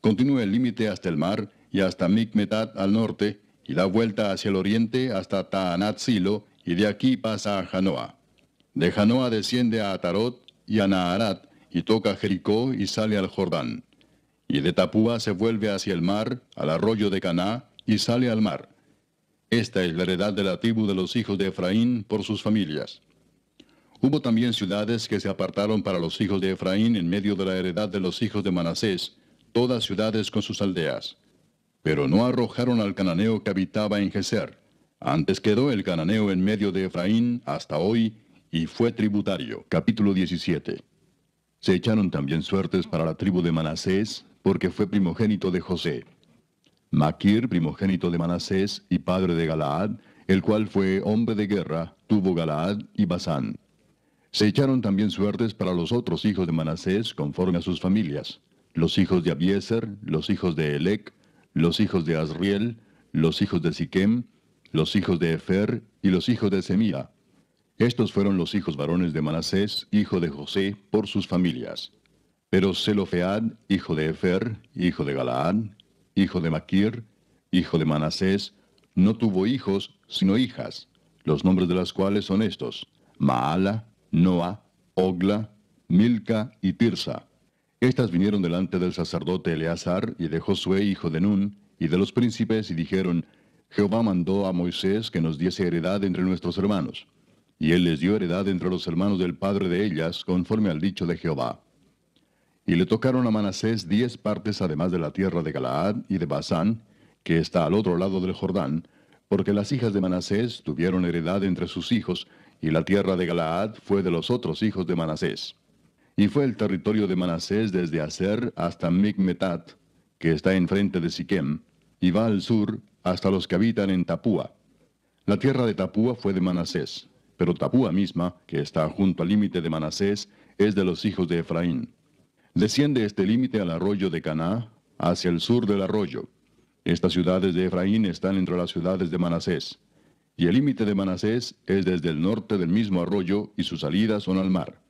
S1: Continúa el límite hasta el mar y hasta Micmetat al norte, y da vuelta hacia el oriente hasta Taanat Silo, y de aquí pasa a Janoa. De Janoa desciende a Atarot y a Naharat, y toca Jericó y sale al Jordán. Y de Tapúa se vuelve hacia el mar, al arroyo de Caná, y sale al mar. Esta es la heredad de la tribu de los hijos de Efraín por sus familias. Hubo también ciudades que se apartaron para los hijos de Efraín en medio de la heredad de los hijos de Manasés, todas ciudades con sus aldeas. Pero no arrojaron al cananeo que habitaba en Geser, Antes quedó el cananeo en medio de Efraín hasta hoy, y fue tributario. Capítulo 17. Se echaron también suertes para la tribu de Manasés, porque fue primogénito de José. Maquir, primogénito de Manasés y padre de Galaad, el cual fue hombre de guerra, tuvo Galaad y Basán. Se echaron también suertes para los otros hijos de Manasés conforme a sus familias, los hijos de Abiezer, los hijos de Elec, los hijos de Asriel, los hijos de Siquem, los hijos de Efer y los hijos de Semía. Estos fueron los hijos varones de Manasés, hijo de José, por sus familias. Pero Zelofead, hijo de Efer, hijo de Galaad, hijo de Maquir, hijo de Manasés, no tuvo hijos, sino hijas, los nombres de las cuales son estos: Maala, Noa, Ogla, Milca y Tirsa. Estas vinieron delante del sacerdote Eleazar y de Josué, hijo de Nun, y de los príncipes, y dijeron: Jehová mandó a Moisés que nos diese heredad entre nuestros hermanos. Y él les dio heredad entre los hermanos del padre de ellas, conforme al dicho de Jehová. Y le tocaron a Manasés 10 partes además de la tierra de Galaad y de Basán, que está al otro lado del Jordán, porque las hijas de Manasés tuvieron heredad entre sus hijos, y la tierra de Galaad fue de los otros hijos de Manasés. Y fue el territorio de Manasés desde Aser hasta Micmetat, que está enfrente de Siquem, y va al sur hasta los que habitan en Tapúa. La tierra de Tapúa fue de Manasés, pero Tapúa misma, que está junto al límite de Manasés, es de los hijos de Efraín. Desciende este límite al arroyo de Caná, hacia el sur del arroyo. Estas ciudades de Efraín están entre las ciudades de Manasés. Y el límite de Manasés es desde el norte del mismo arroyo, y sus salidas son al mar.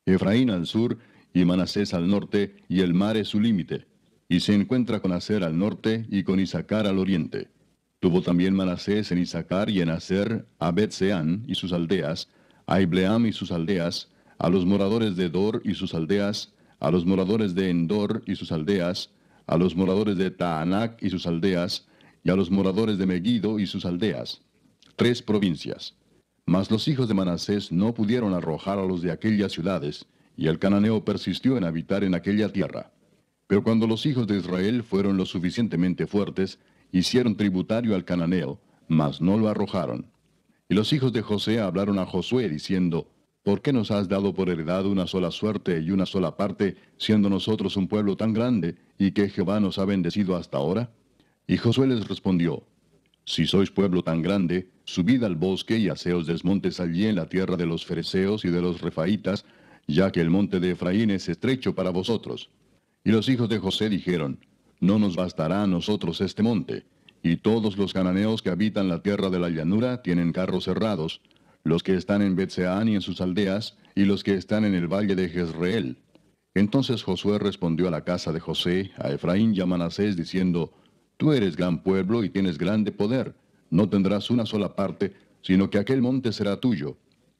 S1: Efraín al sur, y Manasés al norte, y el mar es su límite. Y se encuentra con Aser al norte, y con Isacar al oriente. Tuvo también Manasés en Isacar y en Aser a Bet-Seán y sus aldeas, a Ibleam y sus aldeas, a los moradores de Dor y sus aldeas, a los moradores de Endor y sus aldeas, a los moradores de Taanac y sus aldeas, y a los moradores de Megiddo y sus aldeas. 3 provincias. Mas los hijos de Manasés no pudieron arrojar a los de aquellas ciudades, y el cananeo persistió en habitar en aquella tierra. Pero cuando los hijos de Israel fueron lo suficientemente fuertes, hicieron tributario al cananeo, mas no lo arrojaron. Y los hijos de José hablaron a Josué, diciendo: ¿Por qué nos has dado por heredad una sola suerte y una sola parte, siendo nosotros un pueblo tan grande, y que Jehová nos ha bendecido hasta ahora? Y Josué les respondió: Si sois pueblo tan grande, subid al bosque y haceos desmontes allí en la tierra de los fereceos y de los refaitas, ya que el monte de Efraín es estrecho para vosotros. Y los hijos de José dijeron: No nos bastará a nosotros este monte, y todos los cananeos que habitan la tierra de la llanura tienen carros cerrados, los que están en Bet-Seán y en sus aldeas, y los que están en el valle de Jezreel. Entonces Josué respondió a la casa de José, a Efraín y a Manasés, diciendo: Tú eres gran pueblo y tienes grande poder, no tendrás una sola parte, sino que aquel monte será tuyo.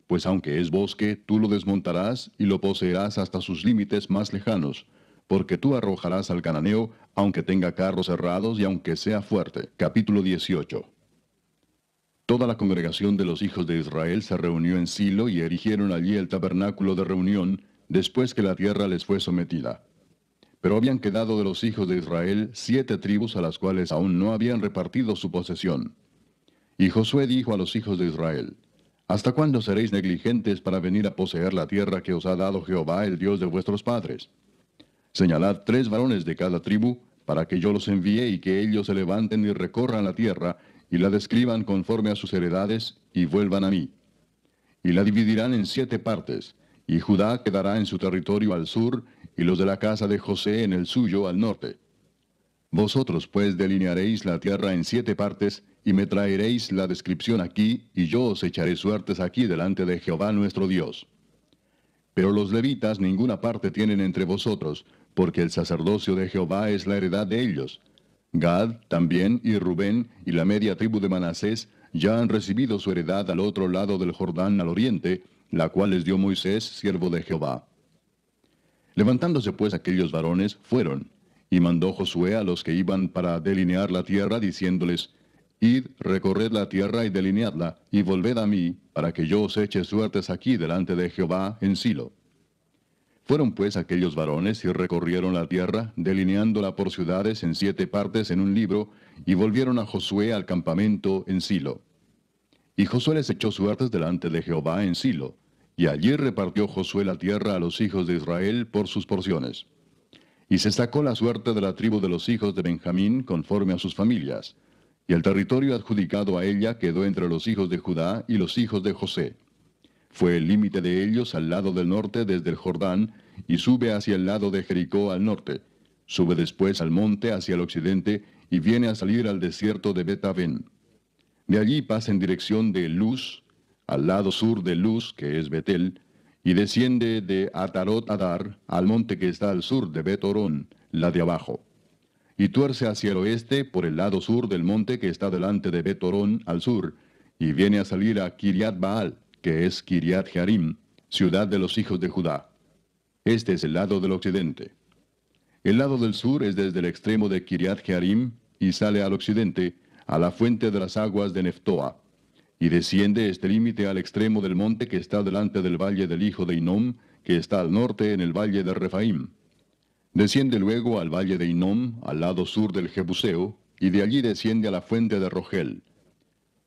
S1: Pues aunque es bosque, tú lo desmontarás y lo poseerás hasta sus límites más lejanos, porque tú arrojarás al cananeo, aunque tenga carros cerrados y aunque sea fuerte. Capítulo 18. Toda la congregación de los hijos de Israel se reunió en Silo y erigieron allí el tabernáculo de reunión, después que la tierra les fue sometida. Pero habían quedado de los hijos de Israel 7 tribus a las cuales aún no habían repartido su posesión. Y Josué dijo a los hijos de Israel: ¿Hasta cuándo seréis negligentes para venir a poseer la tierra que os ha dado Jehová, el Dios de vuestros padres? Señalad 3 varones de cada tribu, para que yo los envíe y que ellos se levanten y recorran la tierra, y la describan conforme a sus heredades, y vuelvan a mí. Y la dividirán en 7 partes, y Judá quedará en su territorio al sur, y los de la casa de José en el suyo al norte. Vosotros pues delinearéis la tierra en 7 partes, y me traeréis la descripción aquí, y yo os echaré suertes aquí delante de Jehová nuestro Dios. Pero los levitas ninguna parte tienen entre vosotros, porque el sacerdocio de Jehová es la heredad de ellos. Gad también y Rubén y la media tribu de Manasés ya han recibido su heredad al otro lado del Jordán al oriente, la cual les dio Moisés, siervo de Jehová. Levantándose pues aquellos varones, fueron, y mandó Josué a los que iban para delinear la tierra, diciéndoles: Id, recorred la tierra y delineadla, y volved a mí, para que yo os eche suertes aquí delante de Jehová en Silo. Fueron pues aquellos varones y recorrieron la tierra, delineándola por ciudades en 7 partes en un libro, y volvieron a Josué al campamento en Silo. Y Josué les echó suertes delante de Jehová en Silo, y allí repartió Josué la tierra a los hijos de Israel por sus porciones. Y se sacó la suerte de la tribu de los hijos de Benjamín conforme a sus familias, y el territorio adjudicado a ella quedó entre los hijos de Judá y los hijos de José. Fue el límite de ellos al lado del norte desde el Jordán, y sube hacia el lado de Jericó al norte. Sube después al monte hacia el occidente, y viene a salir al desierto de Bet-Aven. De allí pasa en dirección de Luz, al lado sur de Luz, que es Betel, y desciende de Atarot Adar al monte que está al sur de Bet-Orón, la de abajo. Y tuerce hacia el oeste por el lado sur del monte que está delante de Bet-Orón al sur, y viene a salir a Kiriat Baal, que es Kiriat Jearim, ciudad de los hijos de Judá. Este es el lado del occidente. El lado del sur es desde el extremo de Kiriat Jearim y sale al occidente, a la fuente de las aguas de Neftoa, y desciende este límite al extremo del monte que está delante del valle del hijo de Hinnom, que está al norte en el valle de Refaim. Desciende luego al valle de Hinnom, al lado sur del Jebuseo, y de allí desciende a la fuente de Rogel.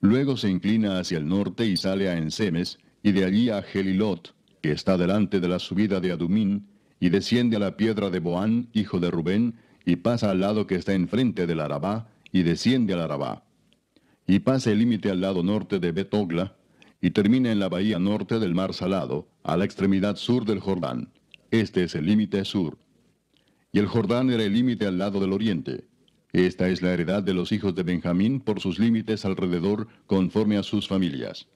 S1: Luego se inclina hacia el norte y sale a Ensemes, y de allí a Gelilot, que está delante de la subida de Adumín, y desciende a la piedra de Boán, hijo de Rubén, y pasa al lado que está enfrente del Arabá, y desciende al Arabá. Y pasa el límite al lado norte de Bet-Ogla, y termina en la bahía norte del mar Salado, a la extremidad sur del Jordán. Este es el límite sur. Y el Jordán era el límite al lado del oriente. Esta es la heredad de los hijos de Benjamín por sus límites alrededor, conforme a sus familias.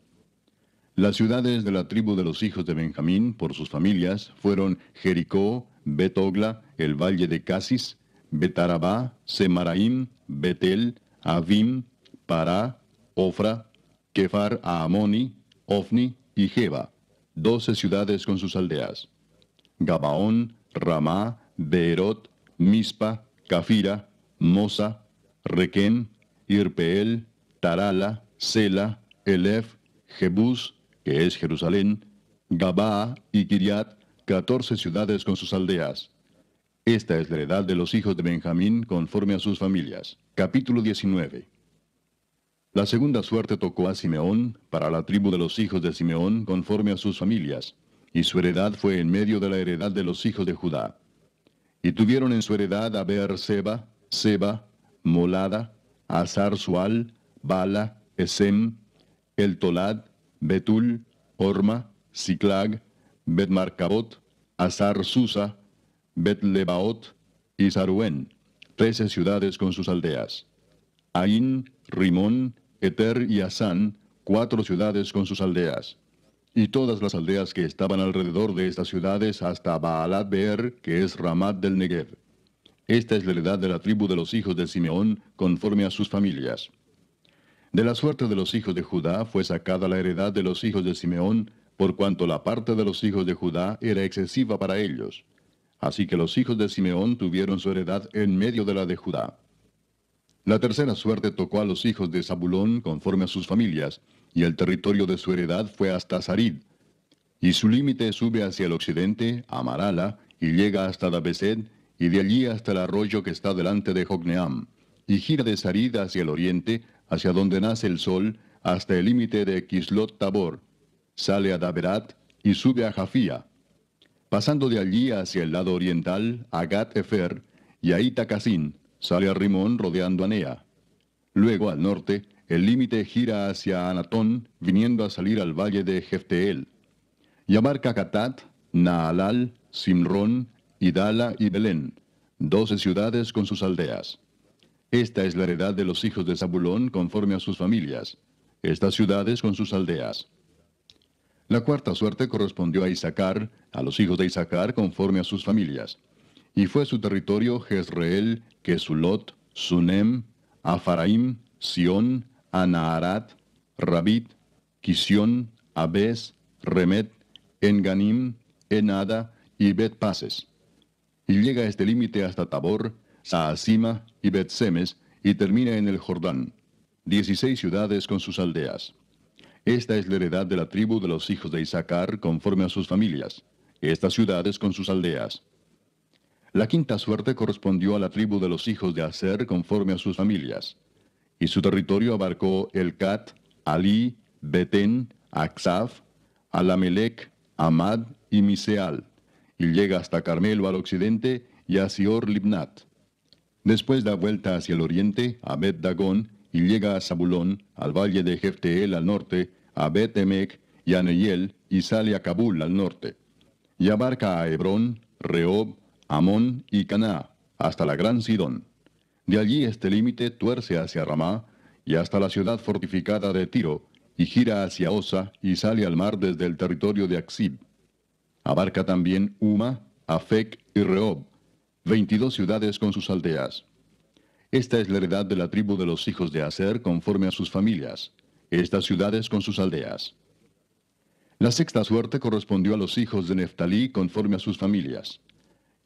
S1: Las ciudades de la tribu de los hijos de Benjamín, por sus familias, fueron Jericó, Bet-Ogla, el valle de Casis, Bet-Arabá, Semaraim, Betel, Avim, Pará, Ofra, Kefar Aamoni, Ofni y Geba, 12 ciudades con sus aldeas. Gabaón, Ramá, Beerot, Mispa, Cafira, Mosa, Requem, Irpeel, Tarala, Sela, Elef, Jebús, que es Jerusalén, Gabaa y Kiriat, 14 ciudades con sus aldeas. Esta es la heredad de los hijos de Benjamín conforme a sus familias. Capítulo 19. La segunda suerte tocó a Simeón, para la tribu de los hijos de Simeón conforme a sus familias, y su heredad fue en medio de la heredad de los hijos de Judá. Y tuvieron en su heredad a Beer-seba, Seba, Molada, Azar-Sual, Bala, Esem, El-Tolad, Betul, Orma, Siclag, Bet-Marcabot, Azar-Susa, Bet-Lebaot y Saruén, 13 ciudades con sus aldeas. Ain, Rimón, Eter y Asán, 4 ciudades con sus aldeas. Y todas las aldeas que estaban alrededor de estas ciudades hasta Baalat Beer, que es Ramat del Negev. Esta es la heredad de la tribu de los hijos de Simeón, conforme a sus familias. De la suerte de los hijos de Judá fue sacada la heredad de los hijos de Simeón, por cuanto la parte de los hijos de Judá era excesiva para ellos. Así que los hijos de Simeón tuvieron su heredad en medio de la de Judá. La tercera suerte tocó a los hijos de Zabulón conforme a sus familias, y el territorio de su heredad fue hasta Sarid. Y su límite sube hacia el occidente, a Marala, y llega hasta Dabesed, y de allí hasta el arroyo que está delante de Jocneam, y gira de Sarid hacia el oriente, hacia donde nace el sol, hasta el límite de Kislot Tabor. Sale a Daberat, y sube a Jafía. Pasando de allí hacia el lado oriental, a Gat-Efer, y a Itacasin, sale a Rimón rodeando a Nea. Luego, al norte, el límite gira hacia Anatón, viniendo a salir al valle de Jefteel. Y abarca Catat, Naalal, Simrón, Idala y Belén, 12 ciudades con sus aldeas. Esta es la heredad de los hijos de Zabulón conforme a sus familias, estas ciudades con sus aldeas. La cuarta suerte correspondió a Isaacar, a los hijos de Isaacar conforme a sus familias. Y fue su territorio Jezreel, Kesulot, Sunem, Afaraim, Sión, Anaharat, Rabit, Kisión, Abes, Remet, Enganim, Enada y Bet-Pases. Y llega a este límite hasta Tabor, Saasima y Bet-Semes, y termina en el Jordán, 16 ciudades con sus aldeas. Esta es la heredad de la tribu de los hijos de Isaacar conforme a sus familias, estas ciudades con sus aldeas. La quinta suerte correspondió a la tribu de los hijos de Aser conforme a sus familias. Y su territorio abarcó Elcat, Alí, Betén, Aksaf, Alamelec, Amad y Miseal, y llega hasta Carmelo al occidente y a Sior Libnat. Después da vuelta hacia el oriente a Bet Dagón y llega a Zabulón, al valle de Jefteel al norte, a Bet Emec y a Neiel, y sale a Cabul al norte. Y abarca a Hebrón, Rehob, Amón y Caná, hasta la gran Sidón. De allí este límite tuerce hacia Ramá y hasta la ciudad fortificada de Tiro, y gira hacia Osa y sale al mar desde el territorio de Aksib. Abarca también Uma, Afec y Rehob, 22 ciudades con sus aldeas. Esta es la heredad de la tribu de los hijos de Aser conforme a sus familias, estas ciudades con sus aldeas. La sexta suerte correspondió a los hijos de Neftalí conforme a sus familias,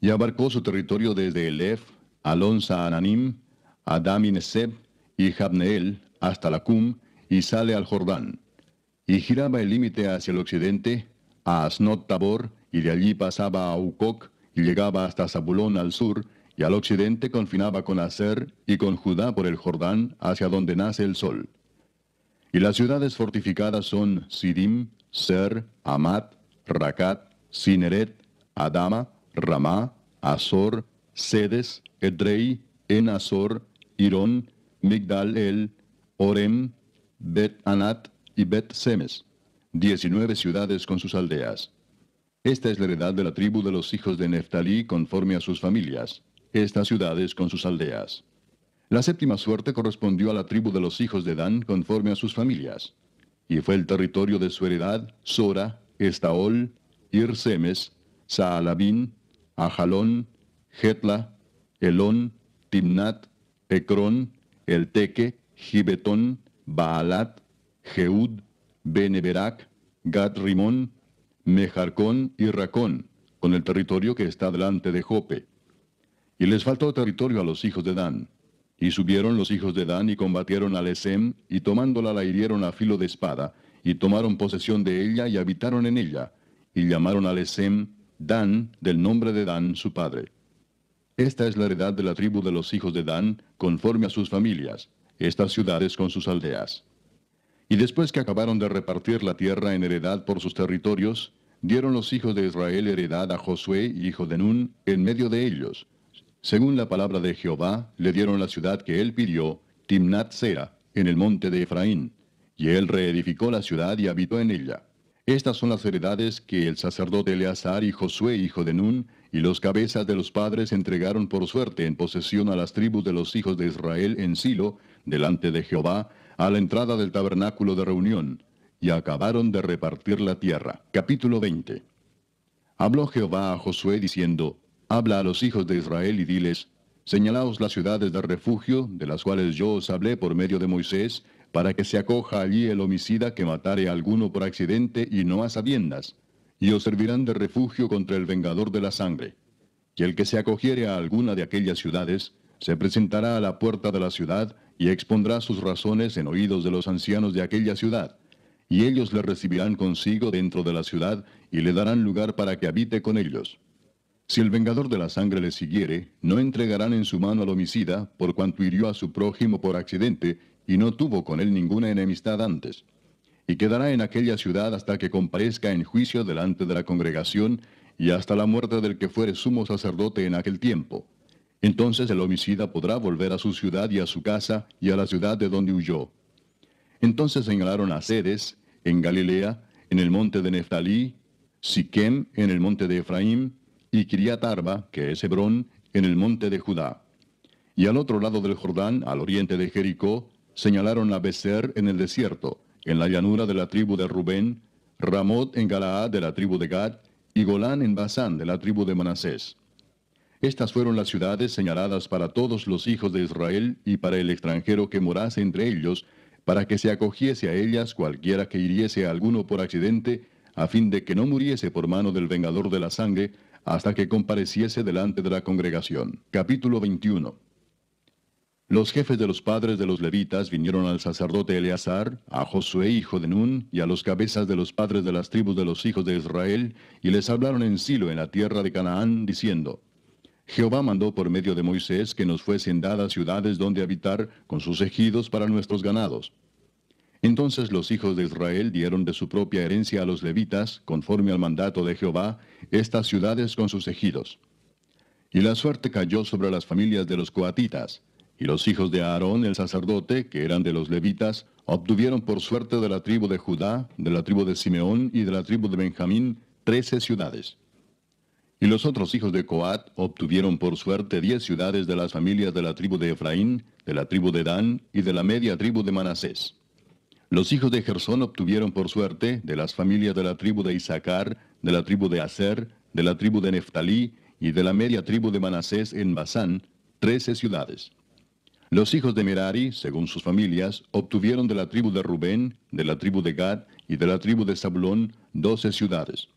S1: y abarcó su territorio desde Elef, Alon Saananim, Adam y Neseb y Jabneel hasta Lacum, y sale al Jordán. Y giraba el límite hacia el occidente, a Asnot Tabor, y de allí pasaba a Ucoc, y llegaba hasta Zabulón al sur, y al occidente confinaba con Aser y con Judá por el Jordán, hacia donde nace el sol. Y las ciudades fortificadas son Sidim, Ser, Amat, Racat, Cineret, Adama, Ramá, Azor, Sedes, Edrei, En-Azor, Irón, Migdal-El, Orem, Bet-Anat y Bet-Semes, 19 ciudades con sus aldeas. Esta es la heredad de la tribu de los hijos de Neftalí conforme a sus familias, estas ciudades con sus aldeas. La séptima suerte correspondió a la tribu de los hijos de Dan conforme a sus familias, y fue el territorio de su heredad Sora, Estaol, Ir-Semes, Saalabín, Ajalón, Jetla, Elón, Timnat, Ecrón, Elteque, Gibetón, Baalat, Jeud, Beneberac, Gat-Rimón, Mejarcón y Racón, con el territorio que está delante de Jope. Y les faltó territorio a los hijos de Dan. Y subieron los hijos de Dan y combatieron a Lesem, y tomándola la hirieron a filo de espada, y tomaron posesión de ella y habitaron en ella, y llamaron a Lesem Dan, del nombre de Dan su padre. Esta es la heredad de la tribu de los hijos de Dan, conforme a sus familias, estas ciudades con sus aldeas. Y después que acabaron de repartir la tierra en heredad por sus territorios, dieron los hijos de Israel heredad a Josué, hijo de Nun, en medio de ellos. Según la palabra de Jehová, le dieron la ciudad que él pidió, Timnat Sera, en el monte de Efraín, y él reedificó la ciudad y habitó en ella. Estas son las heredades que el sacerdote Eleazar y Josué, hijo de Nun, y los cabezas de los padres entregaron por suerte en posesión a las tribus de los hijos de Israel en Silo, delante de Jehová, a la entrada del tabernáculo de reunión, y acabaron de repartir la tierra. Capítulo 20. Habló Jehová a Josué diciendo, habla a los hijos de Israel y diles, señalaos las ciudades de refugio, de las cuales yo os hablé por medio de Moisés, para que se acoja allí el homicida que matare a alguno por accidente y no a sabiendas, y os servirán de refugio contra el vengador de la sangre. Y el que se acogiere a alguna de aquellas ciudades, se presentará a la puerta de la ciudad, y expondrá sus razones en oídos de los ancianos de aquella ciudad, y ellos le recibirán consigo dentro de la ciudad, y le darán lugar para que habite con ellos. Si el vengador de la sangre le siguiere, no entregarán en su mano al homicida, por cuanto hirió a su prójimo por accidente, y no tuvo con él ninguna enemistad antes. Y quedará en aquella ciudad hasta que comparezca en juicio delante de la congregación, y hasta la muerte del que fuere sumo sacerdote en aquel tiempo. Entonces el homicida podrá volver a su ciudad y a su casa, y a la ciudad de donde huyó. Entonces señalaron a Sedes, en Galilea, en el monte de Neftalí, Siquem, en el monte de Efraín, y Kiriat Arba, que es Hebrón, en el monte de Judá. Y al otro lado del Jordán, al oriente de Jericó, señalaron a Beser en el desierto, en la llanura de la tribu de Rubén, Ramot en Galaad de la tribu de Gad, y Golán en Basán de la tribu de Manasés. Estas fueron las ciudades señaladas para todos los hijos de Israel y para el extranjero que morase entre ellos, para que se acogiese a ellas cualquiera que hiriese a alguno por accidente, a fin de que no muriese por mano del vengador de la sangre, hasta que compareciese delante de la congregación. Capítulo 21. Los jefes de los padres de los levitas vinieron al sacerdote Eleazar, a Josué hijo de Nun, y a los cabezas de los padres de las tribus de los hijos de Israel, y les hablaron en Silo, en la tierra de Canaán, diciendo, Jehová mandó por medio de Moisés que nos fuesen dadas ciudades donde habitar, con sus ejidos para nuestros ganados. Entonces los hijos de Israel dieron de su propia herencia a los levitas, conforme al mandato de Jehová, estas ciudades con sus ejidos. Y la suerte cayó sobre las familias de los coatitas, y los hijos de Aarón el sacerdote, que eran de los levitas, obtuvieron por suerte de la tribu de Judá, de la tribu de Simeón y de la tribu de Benjamín 13 ciudades. Y los otros hijos de Coat obtuvieron por suerte 10 ciudades de las familias de la tribu de Efraín, de la tribu de Dan y de la media tribu de Manasés. Los hijos de Gersón obtuvieron por suerte de las familias de la tribu de Isaacar, de la tribu de Aser, de la tribu de Neftalí y de la media tribu de Manasés en Basán, 13 ciudades. Los hijos de Merari, según sus familias, obtuvieron de la tribu de Rubén, de la tribu de Gad y de la tribu de Zabulón 12 ciudades.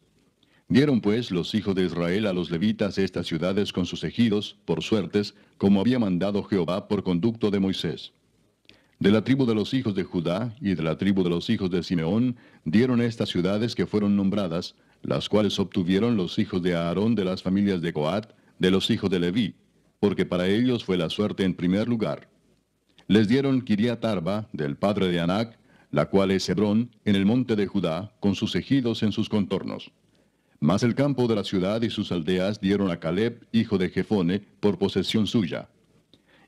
S1: Dieron pues los hijos de Israel a los levitas estas ciudades con sus ejidos, por suertes, como había mandado Jehová por conducto de Moisés. De la tribu de los hijos de Judá y de la tribu de los hijos de Simeón dieron estas ciudades que fueron nombradas, las cuales obtuvieron los hijos de Aarón de las familias de Coat, de los hijos de Leví, porque para ellos fue la suerte en primer lugar. Les dieron Kiriat Arba, del padre de Anac, la cual es Hebrón, en el monte de Judá, con sus ejidos en sus contornos. Mas el campo de la ciudad y sus aldeas dieron a Caleb, hijo de Jefone, por posesión suya.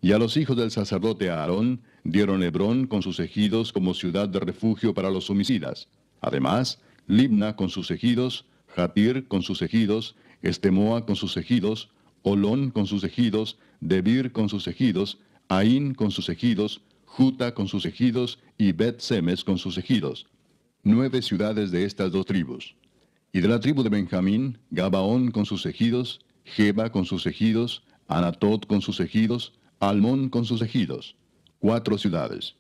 S1: Y a los hijos del sacerdote Aarón dieron Hebrón con sus ejidos como ciudad de refugio para los homicidas. Además, Libna con sus ejidos, Jatir con sus ejidos, Estemoa con sus ejidos, Olón con sus ejidos, Debir con sus ejidos, Aín con sus ejidos, Juta con sus ejidos y Bet-Semes con sus ejidos. 9 ciudades de estas dos tribus. Y de la tribu de Benjamín, Gabaón con sus ejidos, Geba con sus ejidos, Anatot con sus ejidos, Almón con sus ejidos, 4 ciudades.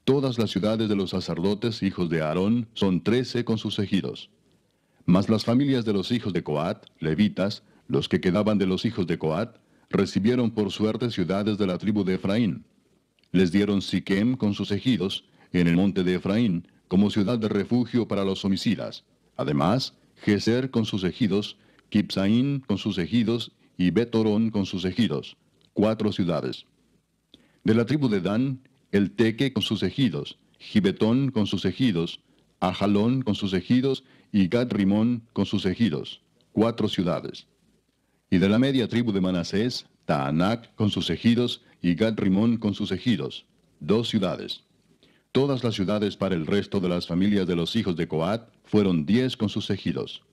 S1: Todas las ciudades de los sacerdotes, hijos de Aarón, son 13 con sus ejidos. Mas las familias de los hijos de Coat, levitas, los que quedaban de los hijos de Coat, recibieron por suerte ciudades de la tribu de Efraín. Les dieron Siquem con sus ejidos, en el monte de Efraín, como ciudad de refugio para los homicidas. Además, Geser con sus ejidos, Kipsaín con sus ejidos y Betorón con sus ejidos, 4 ciudades. De la tribu de Dan, el Teque con sus ejidos, Gibetón con sus ejidos, Ajalón con sus ejidos y Gad-Rimón con sus ejidos, 4 ciudades. Y de la media tribu de Manasés, Taanac con sus ejidos y Gad-Rimón con sus ejidos, 2 ciudades. Todas las ciudades para el resto de las familias de los hijos de Coat fueron 10 con sus ejidos.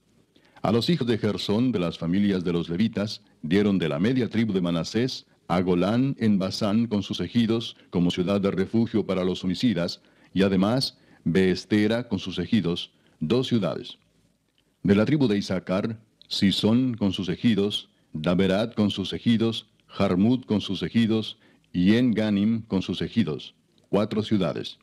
S1: A los hijos de Gersón de las familias de los levitas dieron de la media tribu de Manasés a Golán en Basán con sus ejidos como ciudad de refugio para los homicidas, y además Beestera con sus ejidos, 2 ciudades. De la tribu de Isaacar, Sisón con sus ejidos, Daberat con sus ejidos, Jarmut con sus ejidos, y En-Ganim con sus ejidos, 4 ciudades.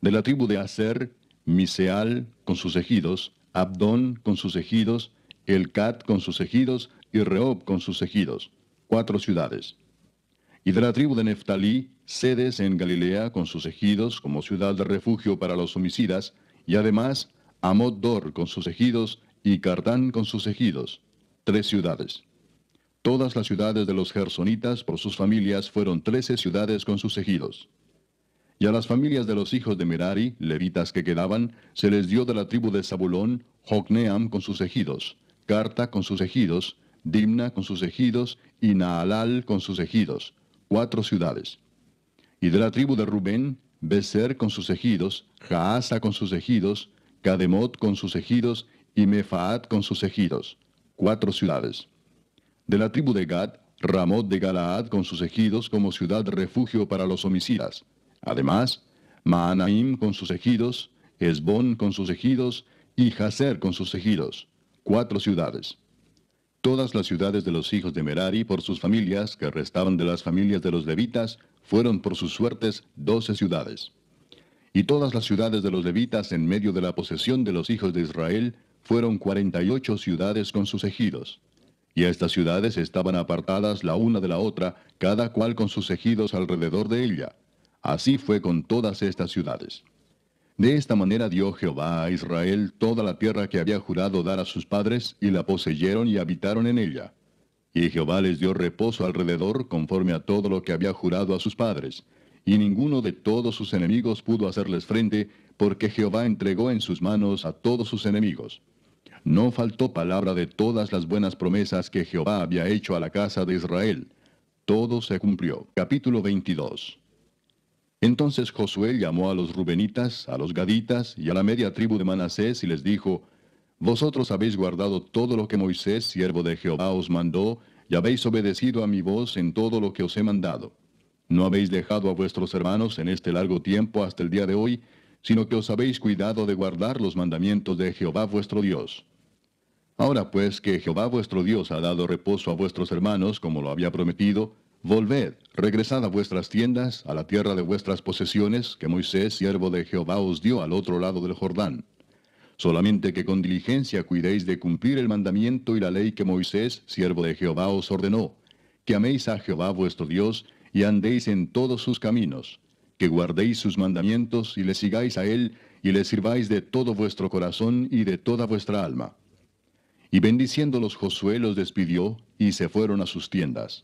S1: De la tribu de Aser, Miseal con sus ejidos, Abdón con sus ejidos, Elcat con sus ejidos y Rehob con sus ejidos, 4 ciudades. Y de la tribu de Neftalí, Sedes en Galilea con sus ejidos como ciudad de refugio para los homicidas, y además Amot-Dor con sus ejidos y Cardán con sus ejidos, 3 ciudades. Todas las ciudades de los gersonitas por sus familias fueron 13 ciudades con sus ejidos. Y a las familias de los hijos de Merari, levitas que quedaban, se les dio de la tribu de Zabulón, Jocneam con sus ejidos, Carta con sus ejidos, Dimna con sus ejidos y Naalal con sus ejidos, 4 ciudades. Y de la tribu de Rubén, Beser con sus ejidos, Jaasa con sus ejidos, Cademot con sus ejidos y Mefaat con sus ejidos, 4 ciudades. De la tribu de Gad, Ramot de Galaad con sus ejidos como ciudad de refugio para los homicidas. Además, Maanaim con sus ejidos, Esbón con sus ejidos y Jaser con sus ejidos, 4 ciudades. Todas las ciudades de los hijos de Merari por sus familias, que restaban de las familias de los levitas, fueron por sus suertes 12 ciudades. Y todas las ciudades de los levitas en medio de la posesión de los hijos de Israel fueron 48 ciudades con sus ejidos. Y estas ciudades estaban apartadas la una de la otra, cada cual con sus ejidos alrededor de ella. Así fue con todas estas ciudades. De esta manera dio Jehová a Israel toda la tierra que había jurado dar a sus padres, y la poseyeron y habitaron en ella. Y Jehová les dio reposo alrededor, conforme a todo lo que había jurado a sus padres. y ninguno de todos sus enemigos pudo hacerles frente, porque Jehová entregó en sus manos a todos sus enemigos. No faltó palabra de todas las buenas promesas que Jehová había hecho a la casa de Israel. Todo se cumplió. Capítulo 22. Entonces Josué llamó a los rubenitas, a los gaditas y a la media tribu de Manasés y les dijo: Vosotros habéis guardado todo lo que Moisés, siervo de Jehová, os mandó, y habéis obedecido a mi voz en todo lo que os he mandado. No habéis dejado a vuestros hermanos en este largo tiempo hasta el día de hoy, sino que os habéis cuidado de guardar los mandamientos de Jehová vuestro Dios. Ahora pues que Jehová vuestro Dios ha dado reposo a vuestros hermanos, como lo había prometido, volved, regresad a vuestras tiendas, a la tierra de vuestras posesiones, que Moisés, siervo de Jehová, os dio al otro lado del Jordán. Solamente que con diligencia cuidéis de cumplir el mandamiento y la ley que Moisés, siervo de Jehová, os ordenó, que améis a Jehová vuestro Dios, y andéis en todos sus caminos, que guardéis sus mandamientos, y le sigáis a él, y le sirváis de todo vuestro corazón y de toda vuestra alma. Y bendiciéndolos Josué los despidió, y se fueron a sus tiendas.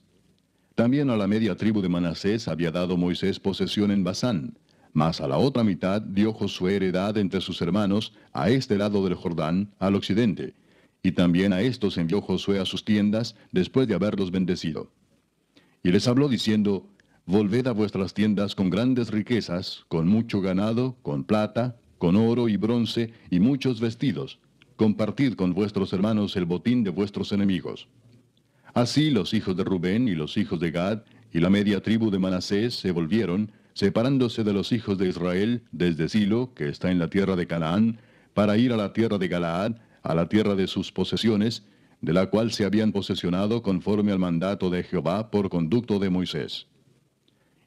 S1: También a la media tribu de Manasés había dado Moisés posesión en Basán, mas a la otra mitad dio Josué heredad entre sus hermanos, a este lado del Jordán, al occidente, y también a estos envió Josué a sus tiendas, después de haberlos bendecido. Y les habló diciendo: Volved a vuestras tiendas con grandes riquezas, con mucho ganado, con plata, con oro y bronce, y muchos vestidos. Compartid con vuestros hermanos el botín de vuestros enemigos. Así los hijos de Rubén y los hijos de Gad, y la media tribu de Manasés se volvieron, separándose de los hijos de Israel, desde Silo, que está en la tierra de Canaán, para ir a la tierra de Galaad, a la tierra de sus posesiones, de la cual se habían posesionado conforme al mandato de Jehová por conducto de Moisés.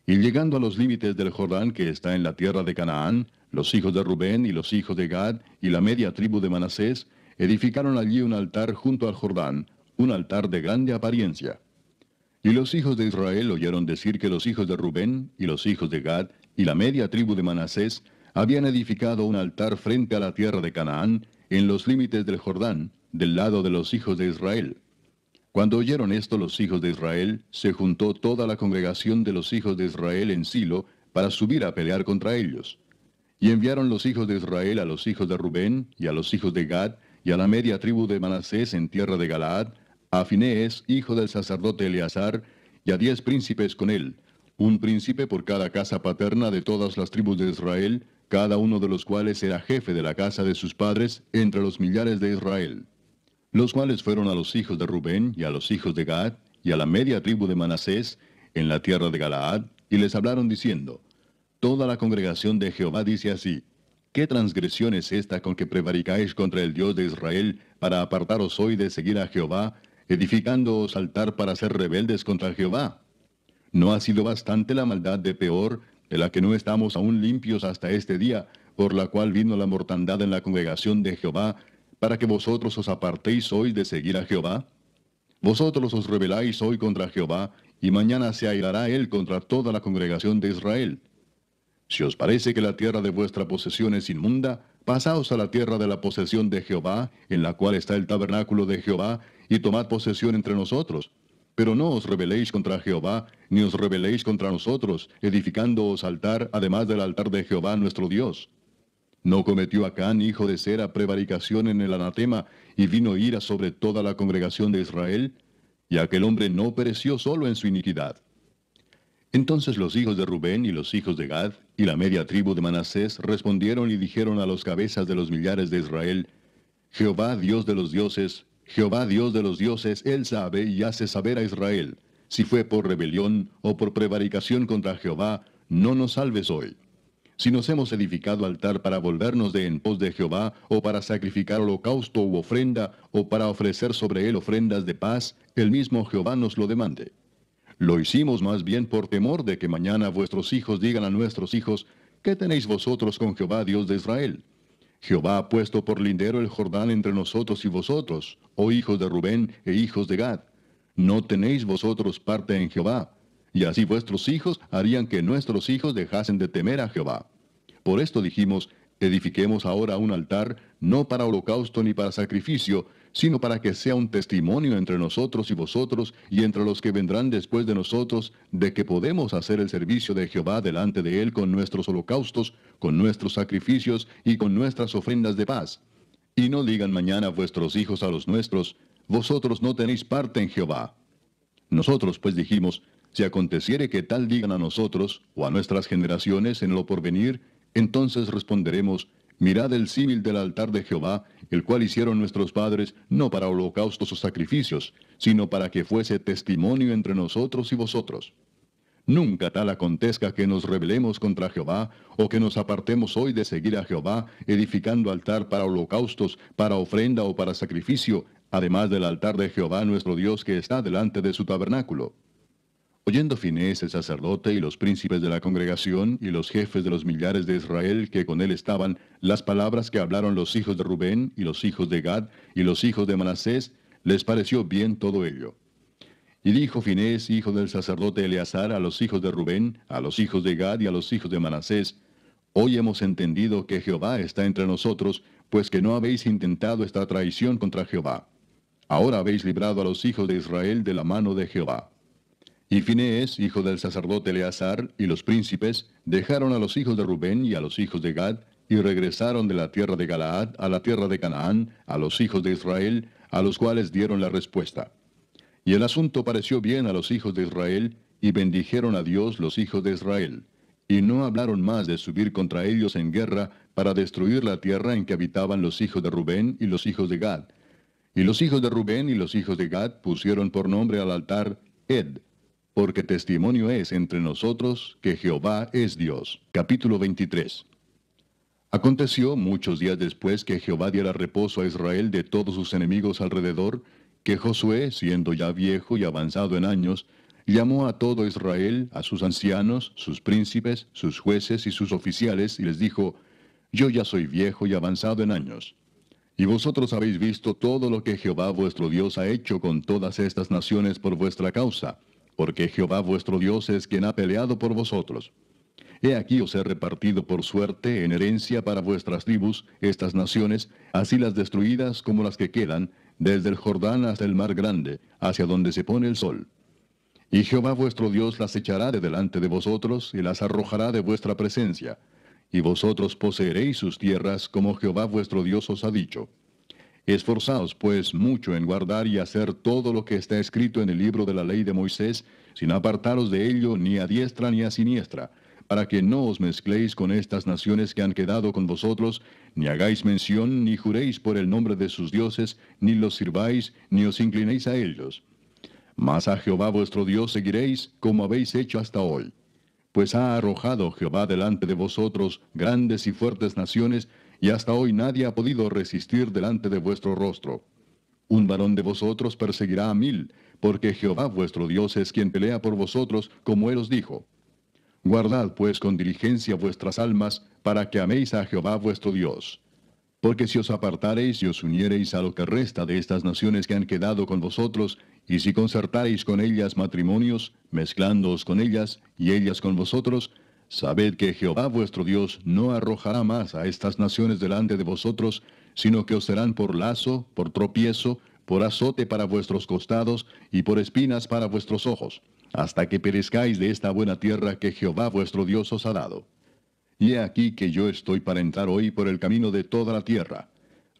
S1: Y llegando a los límites del Jordán que está en la tierra de Canaán, los hijos de Rubén y los hijos de Gad y la media tribu de Manasés edificaron allí un altar junto al Jordán, un altar de grande apariencia. Y los hijos de Israel oyeron decir que los hijos de Rubén y los hijos de Gad y la media tribu de Manasés habían edificado un altar frente a la tierra de Canaán, en los límites del Jordán, del lado de los hijos de Israel. Cuando oyeron esto los hijos de Israel, se juntó toda la congregación de los hijos de Israel en Silo para subir a pelear contra ellos. Y enviaron los hijos de Israel a los hijos de Rubén y a los hijos de Gad y a la media tribu de Manasés en tierra de Galaad, a Finehés, hijo del sacerdote Eleazar, y a 10 príncipes con él, un príncipe por cada casa paterna de todas las tribus de Israel, cada uno de los cuales era jefe de la casa de sus padres entre los millares de Israel. Los cuales fueron a los hijos de Rubén y a los hijos de Gad y a la media tribu de Manasés en la tierra de Galaad, y les hablaron diciendo: Toda la congregación de Jehová dice así: ¿Qué transgresión es esta con que prevaricáis contra el Dios de Israel para apartaros hoy de seguir a Jehová, edificándoos altar para ser rebeldes contra Jehová? ¿No ha sido bastante la maldad de Peor, de la que no estamos aún limpios hasta este día, por la cual vino la mortandad en la congregación de Jehová, para que vosotros os apartéis hoy de seguir a Jehová? Vosotros os rebeláis hoy contra Jehová, y mañana se airará él contra toda la congregación de Israel. Si os parece que la tierra de vuestra posesión es inmunda, pasaos a la tierra de la posesión de Jehová, en la cual está el tabernáculo de Jehová, y tomad posesión entre nosotros. Pero no os rebeléis contra Jehová, ni os rebeléis contra nosotros, edificándoos altar, además del altar de Jehová nuestro Dios. ¿No cometió Acán, hijo de Sera, prevaricación en el anatema, y vino ira sobre toda la congregación de Israel? Y aquel hombre no pereció solo en su iniquidad. Entonces los hijos de Rubén y los hijos de Gad y la media tribu de Manasés respondieron y dijeron a los cabezas de los millares de Israel: Jehová Dios de los dioses, Jehová Dios de los dioses, él sabe y hace saber a Israel, si fue por rebelión o por prevaricación contra Jehová, no nos salves hoy. Si nos hemos edificado altar para volvernos de en pos de Jehová, o para sacrificar holocausto u ofrenda, o para ofrecer sobre él ofrendas de paz, el mismo Jehová nos lo demande. Lo hicimos más bien por temor de que mañana vuestros hijos digan a nuestros hijos: ¿Qué tenéis vosotros con Jehová Dios de Israel? Jehová ha puesto por lindero el Jordán entre nosotros y vosotros, oh hijos de Rubén e hijos de Gad. No tenéis vosotros parte en Jehová, y así vuestros hijos harían que nuestros hijos dejasen de temer a Jehová. Por esto dijimos: edifiquemos ahora un altar, no para holocausto ni para sacrificio, sino para que sea un testimonio entre nosotros y vosotros, y entre los que vendrán después de nosotros, de que podemos hacer el servicio de Jehová delante de él con nuestros holocaustos, con nuestros sacrificios y con nuestras ofrendas de paz. Y no digan mañana vuestros hijos a los nuestros, vosotros no tenéis parte en Jehová. Nosotros pues dijimos, si aconteciere que tal digan a nosotros, o a nuestras generaciones en lo porvenir, entonces responderemos, mirad el símil del altar de Jehová, el cual hicieron nuestros padres, no para holocaustos o sacrificios, sino para que fuese testimonio entre nosotros y vosotros. Nunca tal acontezca que nos rebelemos contra Jehová, o que nos apartemos hoy de seguir a Jehová, edificando altar para holocaustos, para ofrenda o para sacrificio, además del altar de Jehová nuestro Dios que está delante de su tabernáculo. Oyendo Finehés el sacerdote y los príncipes de la congregación y los jefes de los millares de Israel que con él estaban, las palabras que hablaron los hijos de Rubén y los hijos de Gad y los hijos de Manasés, les pareció bien todo ello. Y dijo Finehés, hijo del sacerdote Eleazar, a los hijos de Rubén, a los hijos de Gad y a los hijos de Manasés, hoy hemos entendido que Jehová está entre nosotros, pues que no habéis intentado esta traición contra Jehová. Ahora habéis librado a los hijos de Israel de la mano de Jehová. Y Finehés, hijo del sacerdote Eleazar, y los príncipes, dejaron a los hijos de Rubén y a los hijos de Gad, y regresaron de la tierra de Galaad a la tierra de Canaán, a los hijos de Israel, a los cuales dieron la respuesta. Y el asunto pareció bien a los hijos de Israel, y bendijeron a Dios los hijos de Israel. Y no hablaron más de subir contra ellos en guerra, para destruir la tierra en que habitaban los hijos de Rubén y los hijos de Gad. Y los hijos de Rubén y los hijos de Gad pusieron por nombre al altar Ed, porque testimonio es entre nosotros que Jehová es Dios. Capítulo 23. Aconteció muchos días después que Jehová diera reposo a Israel de todos sus enemigos alrededor, que Josué, siendo ya viejo y avanzado en años, llamó a todo Israel, a sus ancianos, sus príncipes, sus jueces y sus oficiales, y les dijo, yo ya soy viejo y avanzado en años. Y vosotros habéis visto todo lo que Jehová vuestro Dios ha hecho con todas estas naciones por vuestra causa, porque Jehová vuestro Dios es quien ha peleado por vosotros. He aquí os he repartido por suerte en herencia para vuestras tribus estas naciones, así las destruidas como las que quedan, desde el Jordán hasta el mar grande, hacia donde se pone el sol. Y Jehová vuestro Dios las echará de delante de vosotros, y las arrojará de vuestra presencia, y vosotros poseeréis sus tierras, como Jehová vuestro Dios os ha dicho. Esforzaos, pues, mucho en guardar y hacer todo lo que está escrito en el libro de la ley de Moisés, sin apartaros de ello ni a diestra ni a siniestra, para que no os mezcléis con estas naciones que han quedado con vosotros, ni hagáis mención, ni juréis por el nombre de sus dioses, ni los sirváis, ni os inclinéis a ellos. Mas a Jehová vuestro Dios seguiréis, como habéis hecho hasta hoy. Pues ha arrojado Jehová delante de vosotros grandes y fuertes naciones, y hasta hoy nadie ha podido resistir delante de vuestro rostro. Un varón de vosotros perseguirá a 1000, porque Jehová vuestro Dios es quien pelea por vosotros, como él os dijo. Guardad pues con diligencia vuestras almas, para que améis a Jehová vuestro Dios. Porque si os apartareis y os uniereis a lo que resta de estas naciones que han quedado con vosotros, y si concertareis con ellas matrimonios, mezclándoos con ellas, y ellas con vosotros, sabed que Jehová vuestro Dios no arrojará más a estas naciones delante de vosotros, sino que os serán por lazo, por tropiezo, por azote para vuestros costados, y por espinas para vuestros ojos, hasta que perezcáis de esta buena tierra que Jehová vuestro Dios os ha dado. Y he aquí que yo estoy para entrar hoy por el camino de toda la tierra.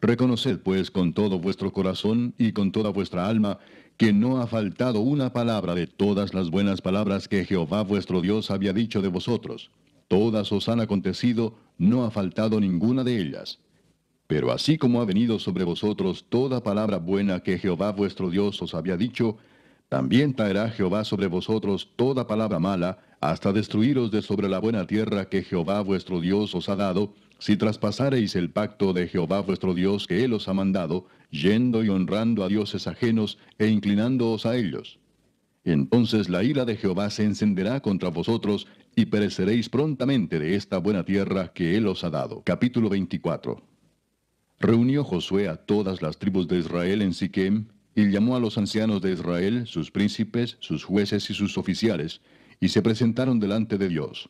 S1: Reconoced pues con todo vuestro corazón y con toda vuestra alma, que no ha faltado una palabra de todas las buenas palabras que Jehová vuestro Dios había dicho de vosotros. Todas os han acontecido, no ha faltado ninguna de ellas. Pero así como ha venido sobre vosotros toda palabra buena que Jehová vuestro Dios os había dicho, también traerá Jehová sobre vosotros toda palabra mala, hasta destruiros de sobre la buena tierra que Jehová vuestro Dios os ha dado, si traspasareis el pacto de Jehová vuestro Dios que él os ha mandado, yendo y honrando a dioses ajenos e inclinándoos a ellos. Entonces la ira de Jehová se encenderá contra vosotros, y pereceréis prontamente de esta buena tierra que él os ha dado. Capítulo 24. Reunió Josué a todas las tribus de Israel en Siquem, y llamó a los ancianos de Israel, sus príncipes, sus jueces y sus oficiales, y se presentaron delante de Dios.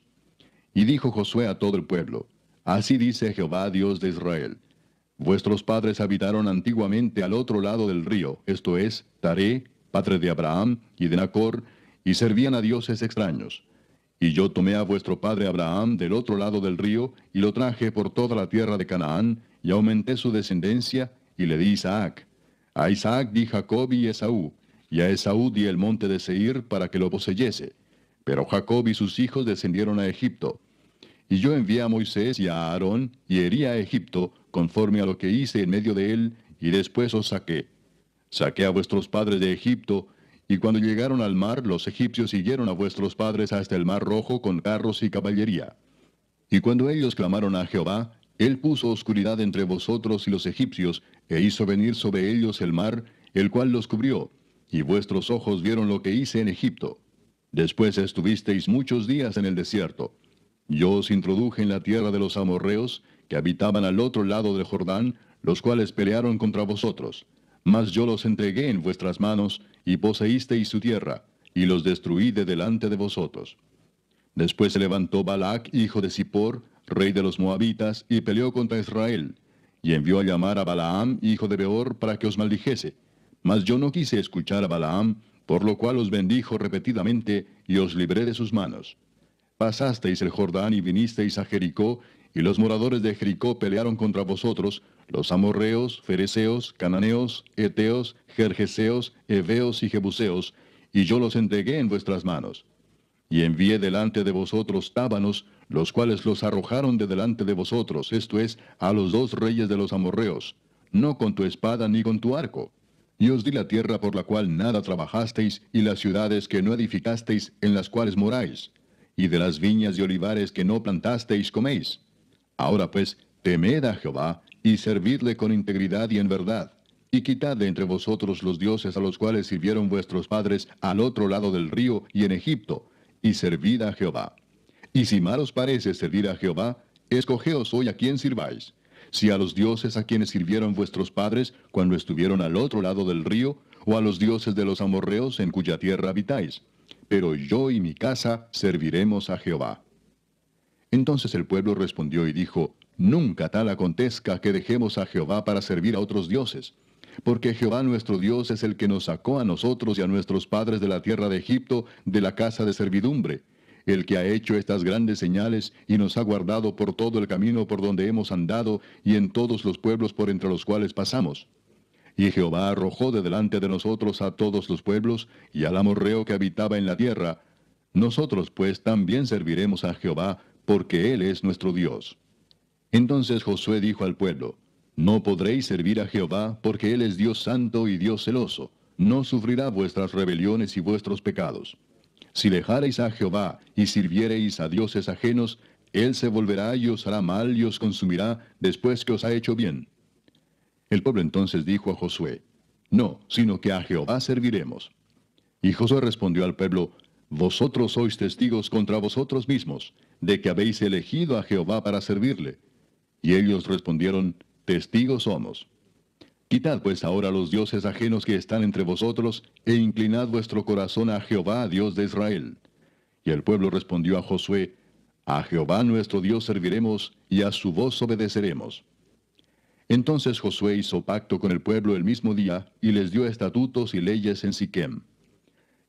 S1: Y dijo Josué a todo el pueblo, Así dice Jehová, Dios de Israel. Vuestros padres habitaron antiguamente al otro lado del río, esto es, Taré, padre de Abraham y de Nacor, y servían a dioses extraños. Y yo tomé a vuestro padre Abraham del otro lado del río, y lo traje por toda la tierra de Canaán, y aumenté su descendencia, y le di Isaac. A Isaac di Jacob y Esaú, y a Esaú di el monte de Seir para que lo poseyese. Pero Jacob y sus hijos descendieron a Egipto. Y yo envié a Moisés y a Aarón, y herí a Egipto, conforme a lo que hice en medio de él, y después os saqué. Saqué a vuestros padres de Egipto, y cuando llegaron al mar, los egipcios siguieron a vuestros padres hasta el mar rojo con carros y caballería. Y cuando ellos clamaron a Jehová, él puso oscuridad entre vosotros y los egipcios, e hizo venir sobre ellos el mar, el cual los cubrió, y vuestros ojos vieron lo que hice en Egipto. Después estuvisteis muchos días en el desierto. Yo os introduje en la tierra de los amorreos, que habitaban al otro lado del Jordán, los cuales pelearon contra vosotros. Mas yo los entregué en vuestras manos, y poseísteis su tierra, y los destruí de delante de vosotros. Después se levantó Balac, hijo de Zippor, rey de los moabitas, y peleó contra Israel, y envió a llamar a Balaam, hijo de Beor, para que os maldijese. Mas yo no quise escuchar a Balaam, por lo cual os bendijo repetidamente, y os libré de sus manos. Pasasteis el Jordán y vinisteis a Jericó, y los moradores de Jericó pelearon contra vosotros, los amorreos, fereceos, cananeos, eteos, gergeseos, heveos y jebuseos, y yo los entregué en vuestras manos. Y envié delante de vosotros tábanos, los cuales los arrojaron de delante de vosotros, esto es, a los dos reyes de los amorreos, no con tu espada ni con tu arco. Y os di la tierra por la cual nada trabajasteis, y las ciudades que no edificasteis, en las cuales moráis. Y de las viñas y olivares que no plantasteis coméis. Ahora pues, temed a Jehová, y servidle con integridad y en verdad, y quitad de entre vosotros los dioses a los cuales sirvieron vuestros padres al otro lado del río y en Egipto, y servid a Jehová. Y si mal os parece servir a Jehová, escogeos hoy a quién sirváis, si a los dioses a quienes sirvieron vuestros padres cuando estuvieron al otro lado del río, o a los dioses de los amorreos en cuya tierra habitáis. Pero yo y mi casa serviremos a Jehová. Entonces el pueblo respondió y dijo, nunca tal acontezca que dejemos a Jehová para servir a otros dioses. Porque Jehová nuestro Dios es el que nos sacó a nosotros y a nuestros padres de la tierra de Egipto, de la casa de servidumbre, el que ha hecho estas grandes señales y nos ha guardado por todo el camino por donde hemos andado y en todos los pueblos por entre los cuales pasamos. Y Jehová arrojó de delante de nosotros a todos los pueblos y al amorreo que habitaba en la tierra. Nosotros pues también serviremos a Jehová, porque Él es nuestro Dios. Entonces Josué dijo al pueblo, no podréis servir a Jehová, porque Él es Dios santo y Dios celoso, no sufrirá vuestras rebeliones y vuestros pecados. Si dejareis a Jehová y sirviereis a dioses ajenos, Él se volverá y os hará mal y os consumirá después que os ha hecho bien. El pueblo entonces dijo a Josué, no, sino que a Jehová serviremos. Y Josué respondió al pueblo, vosotros sois testigos contra vosotros mismos, de que habéis elegido a Jehová para servirle. Y ellos respondieron, testigos somos. Quitad pues ahora los dioses ajenos que están entre vosotros, e inclinad vuestro corazón a Jehová, Dios de Israel. Y el pueblo respondió a Josué, a Jehová nuestro Dios serviremos, y a su voz obedeceremos. Entonces Josué hizo pacto con el pueblo el mismo día, y les dio estatutos y leyes en Siquem.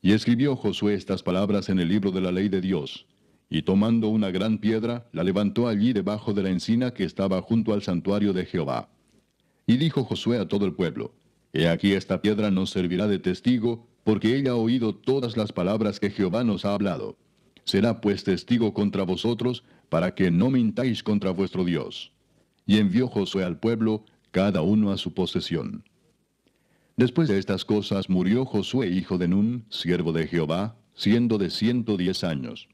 S1: Y escribió Josué estas palabras en el libro de la ley de Dios. Y tomando una gran piedra, la levantó allí debajo de la encina que estaba junto al santuario de Jehová. Y dijo Josué a todo el pueblo, he aquí esta piedra nos servirá de testigo, porque ella ha oído todas las palabras que Jehová nos ha hablado. Será pues testigo contra vosotros, para que no mintáis contra vuestro Dios. Y envió Josué al pueblo, cada uno a su posesión. Después de estas cosas murió Josué hijo de Nun, siervo de Jehová, siendo de 110 años.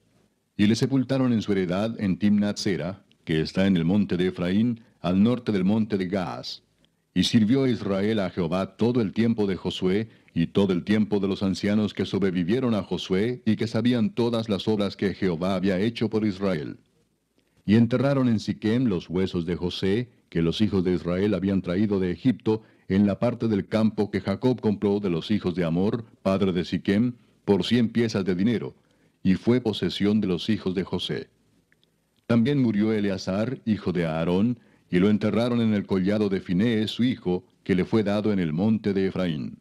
S1: Y le sepultaron en su heredad en Timnat-Sera, que está en el monte de Efraín, al norte del monte de Gaas. Y sirvió Israel a Jehová todo el tiempo de Josué, y todo el tiempo de los ancianos que sobrevivieron a Josué, y que sabían todas las obras que Jehová había hecho por Israel. Y enterraron en Siquem los huesos de José, que los hijos de Israel habían traído de Egipto, en la parte del campo que Jacob compró de los hijos de Amor, padre de Siquem, por 100 piezas de dinero, y fue posesión de los hijos de José. También murió Eleazar, hijo de Aarón, y lo enterraron en el collado de Finehés su hijo, que le fue dado en el monte de Efraín.